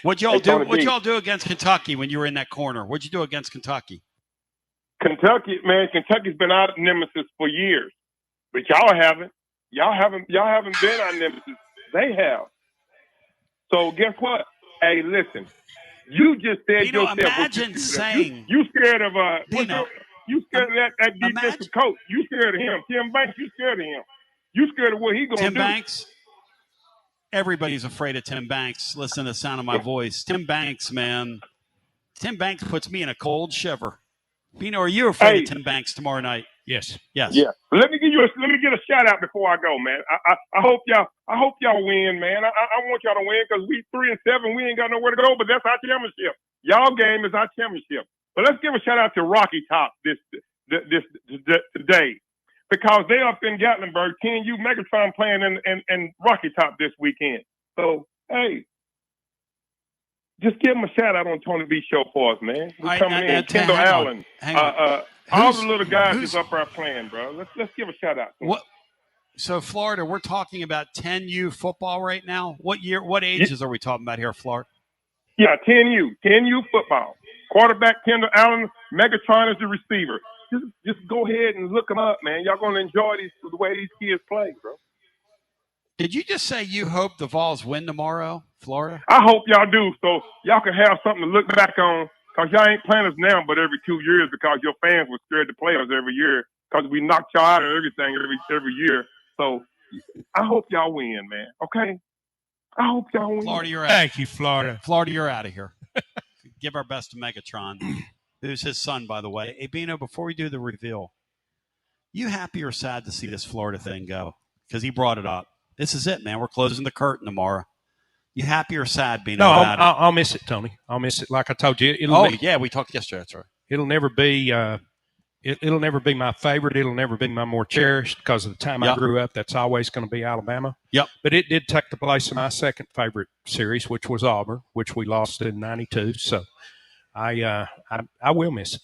What'd y'all do? What'd y'all do against Kentucky when you were in that corner? What'd you do against Kentucky? Kentucky's been our nemesis for years, but y'all haven't. Y'all haven't been our nemesis. They have. So guess what? Hey, listen. You just said yourself. Imagine saying you scared of you scared of that defensive coach. You scared of him. Tim Banks. You scared of him. You scared of what he gonna do. Tim Banks. Everybody's afraid of Tim Banks. Listen to the sound of my voice. Tim Banks, man. Tim Banks puts me in a cold shiver. Bino, are you afraid of Tim Banks tomorrow night? Yes. Yeah. Let me get a shout out before I go, man. I hope y'all win, man. I want y'all to win because we 3-7. We ain't got nowhere to go, but that's our championship. Y'all game is our championship. But let's give a shout out to Rocky Top this today because they up in Gatlinburg. TNU Megatron playing in Rocky Top this weekend. So hey. Just give him a shout out on Tony B Show for us, man. We're coming in. Kendall Allen. All the little guys is up there playing, bro. Let's give a shout out. What? So Florida, we're talking about 10U football right now. What ages are we talking about here, Florida? Yeah, 10U football. Quarterback Kendall Allen, Megatron is the receiver. Just go ahead and look them up, man. Y'all gonna enjoy the way these kids play, bro. Did you just say you hope the Vols win tomorrow, Florida? I hope y'all do, so y'all can have something to look back on. Because y'all ain't playing us now but every 2 years because your fans were scared to play us every year because we knocked y'all out of everything every year. So I hope y'all win, man. Okay? I hope y'all win. Florida, you're out. Thank you, Florida. Florida, you're out of here. Give our best to Megatron, who's his son, by the way. Hey, Bino, before we do the reveal, you happy or sad to see this Florida thing go? Because he brought it up. This is it, man. We're closing the curtain tomorrow. You happy or sad, Bino? No, I'll miss it, Tony. I'll miss it. Like I told you, we talked yesterday. That's right. It'll never be. It'll never be my favorite. It'll never be my more cherished because of the time I grew up. That's always going to be Alabama. Yep. But it did take the place of my second favorite series, which was Auburn, which we lost in '92. So I will miss it.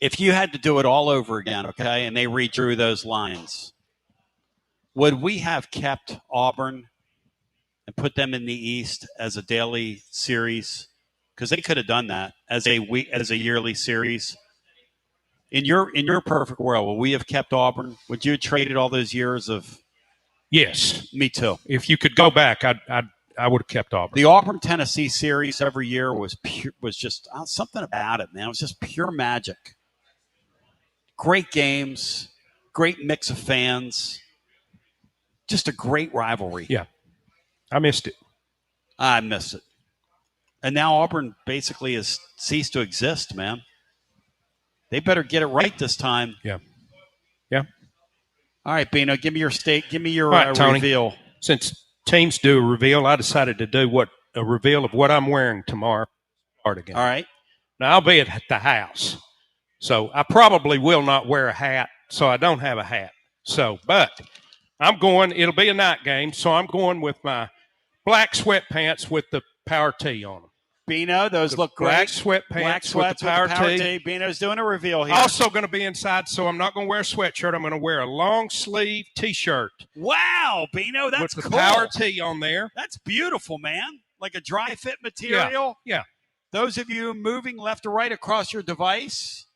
If you had to do it all over again, okay, and they redrew those lines, would we have kept Auburn and put them in the East as a daily series? Because they could have done that as a yearly series. In your perfect world, would we have kept Auburn? Would you have traded all those years of? Yes, me too. If you could go back, I would have kept Auburn. The Auburn Tennessee series every year was just something about it, man. It was just pure magic. Great games, great mix of fans, just a great rivalry. Yeah, I missed it. I missed it. And now Auburn basically has ceased to exist, man. They better get it right this time. Yeah. All right, Bino, give me your Tony, reveal. Since teams do a reveal, I decided to do a reveal of what I'm wearing tomorrow. All right. Now, I'll be at the house, so I probably will not wear a hat, so I don't have a hat. But I'm going, it'll be a night game, so I'm going with my black sweatpants with the Power Tee on them. Bino, those look great. Black sweatpants Black sweats with the power tee. Bino's doing a reveal here. Also going to be inside, so I'm not going to wear a sweatshirt. I'm going to wear a long sleeve T-shirt. Wow, Bino, that's with the cool. power tee on there. That's beautiful, man. Like a dry fit material. Yeah. Those of you moving left or right across your device,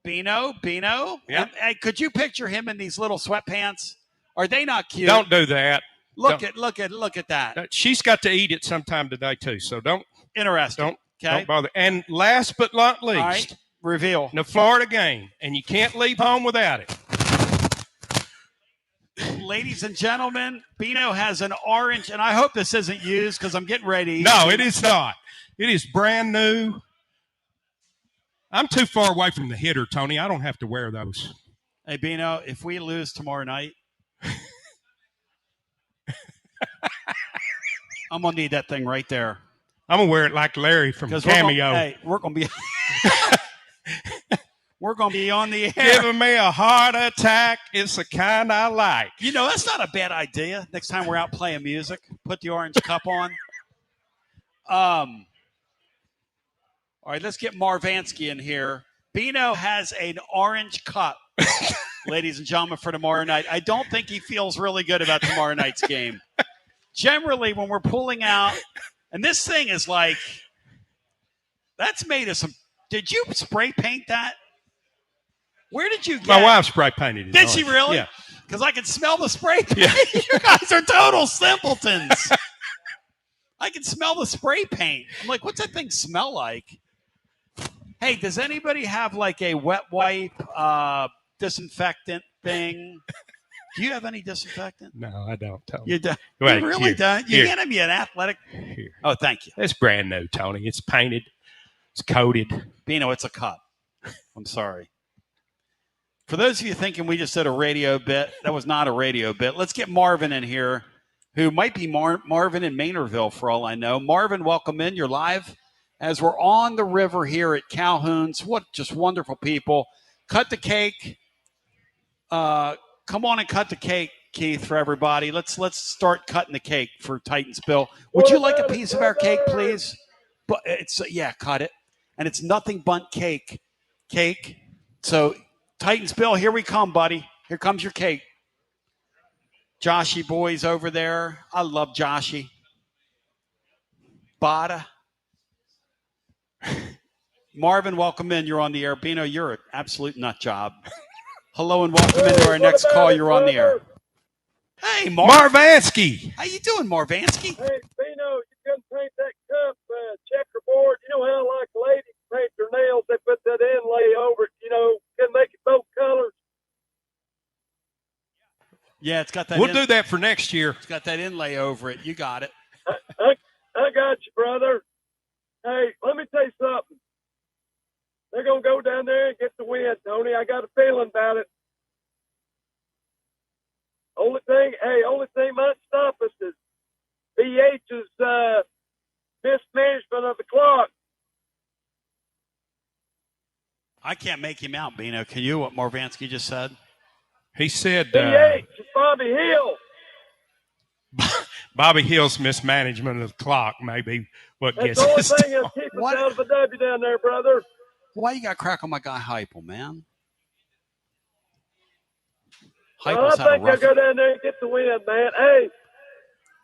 Bino. Yeah. And could you picture him in these little sweatpants? Are they not cute? Don't do that. Look at that. She's got to eat it sometime today too, so don't. Interesting. Don't bother. And last but not least, all right, reveal the Florida game, and you can't leave home without it. Ladies and gentlemen, Bino has an orange, and I hope this isn't used because I'm getting ready. No, it is not. It is brand new. I'm too far away from the hitter, Tony. I don't have to wear those. Hey, Bino, if we lose tomorrow night, I'm going to need that thing right there. I'm going to wear it like Larry from Cameo. We're going to be we're going to be on the air. Giving me a heart attack. It's the kind I like. You know, that's not a bad idea. Next time we're out playing music, put the orange cup on. All right, let's get Marvansky in here. Bino has an orange cup, ladies and gentlemen, for tomorrow night. I don't think he feels really good about tomorrow night's game. Generally, when we're pulling out, and this thing is like, that's made of some. Did you spray paint that? Where did you get My wife spray painted it. Did she really? Yeah. Because I can smell the spray paint. Yeah. You guys are total simpletons. I can smell the spray paint. I'm like, what's that thing smell like? Hey, does anybody have like a wet wipe disinfectant thing? Do you have any disinfectant? No, I don't. Tony. You don't. Wait, You really here, don't. You here. handed me an athletic. Here. Oh, thank you. It's brand new, Tony. It's painted. It's coated. Bino, it's a cup. I'm sorry. For those of you thinking we just did a radio bit, that was not a radio bit. Let's get Marvin in here, who might be Marvin in Maynardville for all I know. Marvin, welcome in. You're live as we're on the river here at Calhoun's. What just wonderful people. Cut the cake. Come on and cut the cake, Keith, for everybody. Let's start cutting the cake for Titans Bill. Would you like a piece of our cake, please? But it's cut it. And it's nothing but cake. So Titans Bill, here we come, buddy. Here comes your cake. Joshy boys over there. I love Joshy. Bada. Marvin, welcome in. You're on the air. Bino, you're an absolute nut job. Hello and welcome into our next call. You're on the air. Hey, Marvansky. How you doing, Marvansky? Hey, Bino, you couldn't paint that cup checkerboard. You know how like ladies paint their nails, they put that inlay over it, can make it both colors. Yeah, it's got that. We'll do that for next year. It's got that inlay over it. You got it. I got you, brother. Hey, let me tell you something. They're going to go down there and get the win, Tony. I got a feeling about it. Only thing might stop us is BH's mismanagement of the clock. I can't make him out, Bino. Can you? What Marvansky just said? He said BH is Bobby Hill. Bobby Hill's mismanagement of the clock may be what That's gets the only us. thing that's keeping us out of a W down there, brother. Why you got crack on my guy Heupel, man? Well, Heupel's I had a think I'll rough. go down there and get the win, man. Hey,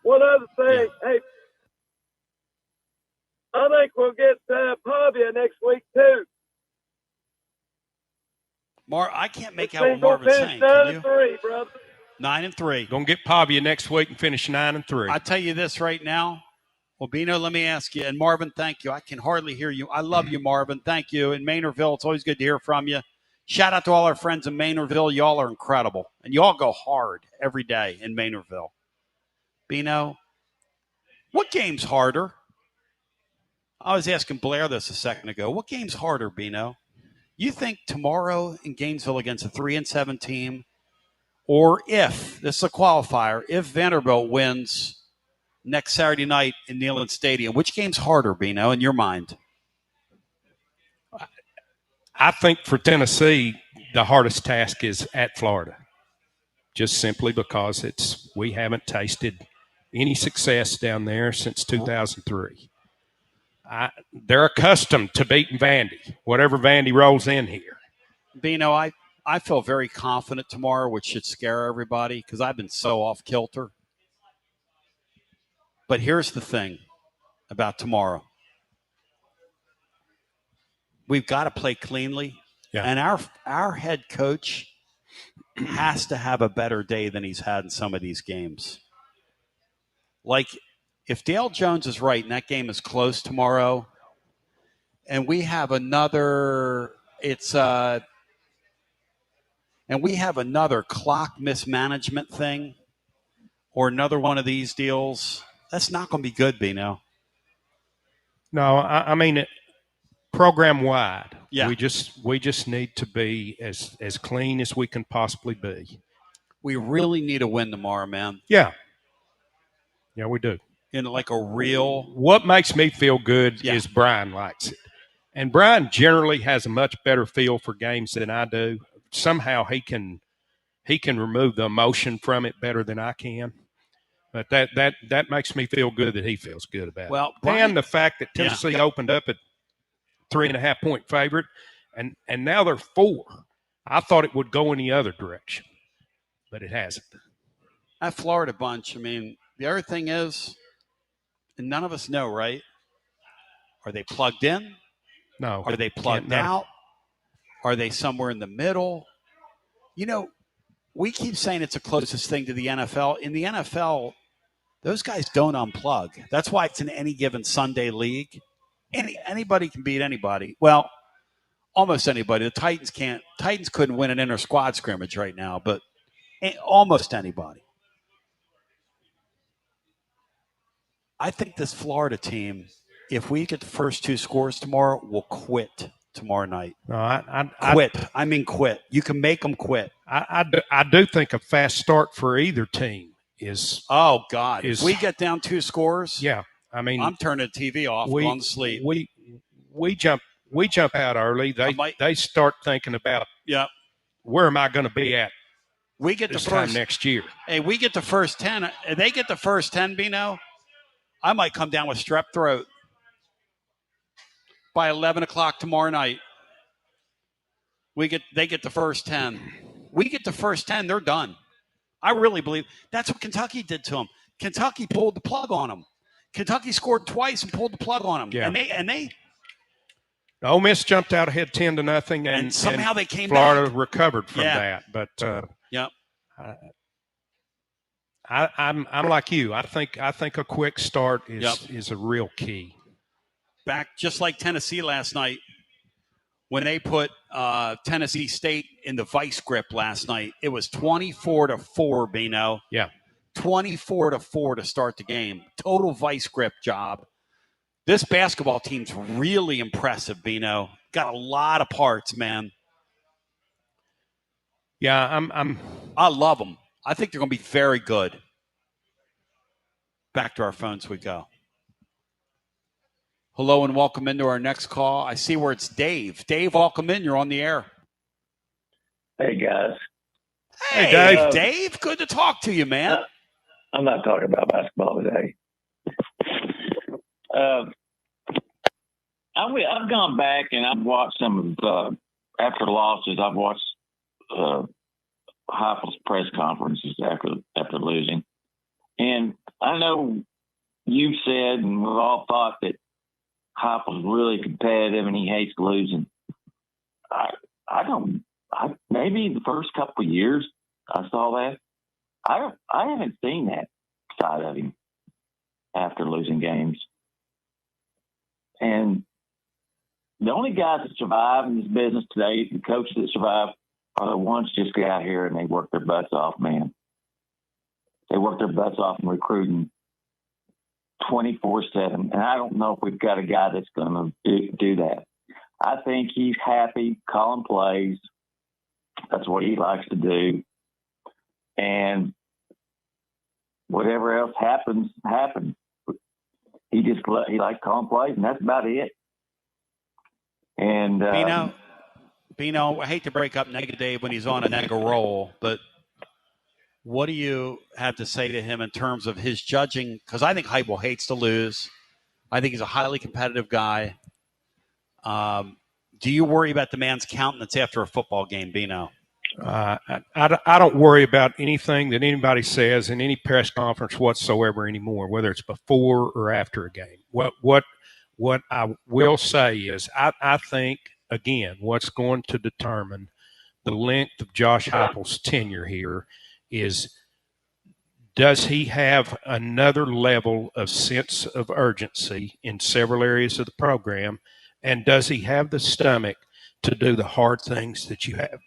one other thing. Hey, I think we'll get Pavia next week, too. I can't make This out what thing's gonna Marvin's finish saying. Can 9-3, you? brother. 9-3. Gonna get Pavia next week and finish 9-3. I tell you this right now. Well, Bino, let me ask you, and Marvin, thank you. I can hardly hear you. I love you, Marvin. Thank you. In Maynardville, it's always good to hear from you. Shout out to all our friends in Maynardville. Y'all are incredible. And you all go hard every day in Maynardville. Bino, what game's harder? I was asking Blair this a second ago. What game's harder, Bino? You think tomorrow in Gainesville against a 3-7 team, or if, this is a qualifier, if Vanderbilt wins next Saturday night in Neyland Stadium, which game's harder, Bino, in your mind? I think for Tennessee, the hardest task is at Florida, just simply because we haven't tasted any success down there since 2003. they're accustomed to beating Vandy, whatever Vandy rolls in here. Bino, I feel very confident tomorrow, which should scare everybody because I've been so off kilter. But here's the thing about tomorrow. We've got to play cleanly. Yeah. And our head coach has to have a better day than he's had in some of these games. Like, if Dale Jones is right and that game is close tomorrow, and we have another clock mismanagement thing or another one of these deals, that's not going to be good, Bino. No, I mean program wide. Yeah. We just need to be as clean as we can possibly be. We really need a win tomorrow, man. Yeah. Yeah, we do. In like a real. What makes me feel good is Brian likes it. And Brian generally has a much better feel for games than I do. Somehow he can remove the emotion from it better than I can. But that makes me feel good that he feels good about it. Well, and the fact that Tennessee opened up at 3.5-point favorite, and now they're 4. I thought it would go in the other direction, but it hasn't. That Florida bunch, I mean, the other thing is, and none of us know, right? Are they plugged in? No. Are they plugged out? Are they somewhere in the middle? You know, we keep saying it's the closest thing to the NFL. In the NFL, those guys don't unplug. That's why it's an any given Sunday league. Anybody can beat anybody. Well, almost anybody. The Titans can't. Titans couldn't win an inter-squad scrimmage right now, but almost anybody. I think this Florida team, if we get the first 2 scores tomorrow, will quit tomorrow night. No, I quit. I mean quit. You can make them quit. I do think a fast start for either team is. Oh, God. If we get down 2 scores. Yeah. I mean, I'm turning the TV off. Going to sleep. We jump out early. They start thinking about where am I going to be at? We get this the first time next year. Hey, we get the first 10. If they get the first 10, Bino, I might come down with strep throat by 11 o'clock tomorrow night. They get the first 10. We get the first 10, they're done. I really believe that's what Kentucky did to them. Kentucky pulled the plug on them. Kentucky scored twice and pulled the plug on them. Yeah. And they Ole Miss jumped out ahead 10-0, and somehow they came Florida back. recovered from that. But I'm like you. I think a quick start is a real key. Back just like Tennessee last night when they put Tennessee State in the vice grip last night. It was 24-4, Bino. Yeah. 24-4 to start the game. Total vice grip job. This basketball team's really impressive, Bino. Got a lot of parts, man. Yeah, I love them. I think they're going to be very good. Back to our phones we go. Hello and welcome into our next call. I see where it's Dave. Dave, welcome in. You're on the air. Hey, guys. Hey, Dave. Dave, good to talk to you, man. I'm not talking about basketball today. I've gone back and I've watched some of after losses. I've watched Heupel's press conferences after losing, and I know you've said and we've all thought that Heupel's really competitive and he hates losing. I don't. Maybe the first couple of years I saw that. I haven't seen that side of him after losing games. And the only guys that survive in this business today, the coaches that survive, are the ones just get out here and they work their butts off, man. They work their butts off in recruiting 24/7. And I don't know if we've got a guy that's going to do that. I think he's happy calling plays. That's what he likes to do. And whatever else happens. He likes calling plays, and that's about it. And Bino, I hate to break up Nega Dave when he's on a Nega roll, but what do you have to say to him in terms of his judging? Because I think Heupel hates to lose. I think he's a highly competitive guy. Do you worry about the man's countenance after a football game, Bino? I don't worry about anything that anybody says in any press conference whatsoever anymore, whether it's before or after a game. What I will say is I think, again, what's going to determine the length of Josh Heupel's tenure here is, does he have another level of sense of urgency in several areas of the program, and does he have the stomach to do the hard things that you have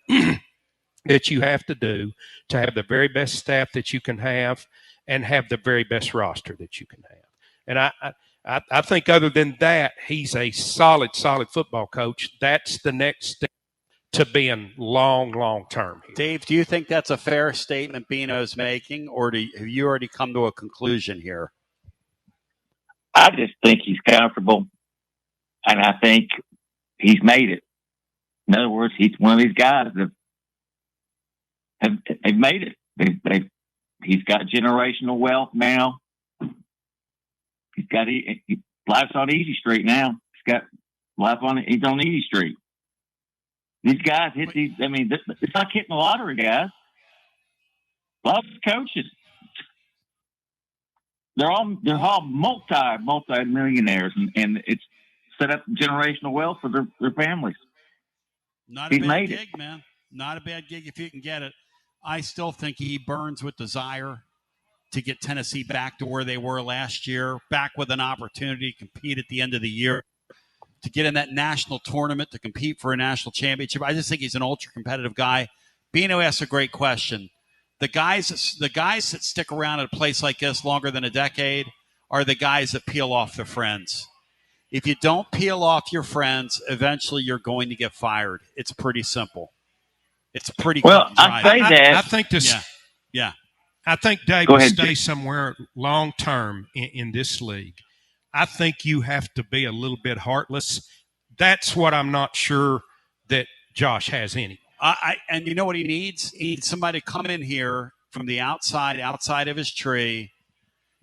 that you have to do to have the very best staff that you can have and have the very best roster that you can have. And I think other than that, he's a solid football coach. That's the next step to being long term here. Dave, do you think that's a fair statement Bino's making, or have you already come to a conclusion here? I just think he's comfortable, and I think he's made it. In other words, he's one of these guys that have made it. He's got generational wealth now. Life's on Easy Street now. He's on Easy Street. These guys hit these. I mean, it's like hitting the lottery, guys. A lot of coaches, they're all multi-millionaires, and it's set up generational wealth for their families. Not a bad gig, man. Not a bad gig if you can get it. I still think he burns with desire to get Tennessee back to where they were last year, back with an opportunity to compete at the end of the year, to get in that national tournament, to compete for a national championship. I just think he's an ultra-competitive guy. Bino asked a great question. The guys that stick around at a place like this longer than a decade are the guys that peel off their friends. If you don't peel off your friends, eventually you're going to get fired. It's pretty simple. It's pretty cut and dry. I think this. Yeah. I think Dave will stay somewhere long term in this league. I think you have to be a little bit heartless. That's what I'm not sure that Josh has in him. And you know what he needs? He needs somebody to come in here from the outside of his tree.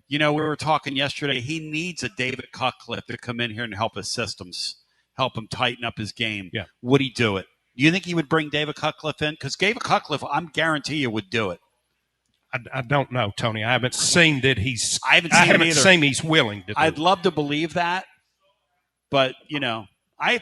You know, we were talking yesterday. He needs a David Cutcliffe to come in here and help his systems, help him tighten up his game. Yeah. Would he do it? Do you think he would bring David Cutcliffe in? Because David Cutcliffe, I'm guarantee you, would do it. I don't know, Tony. I haven't seen that he's. I haven't seen he's willing to do I'd love to believe that, but I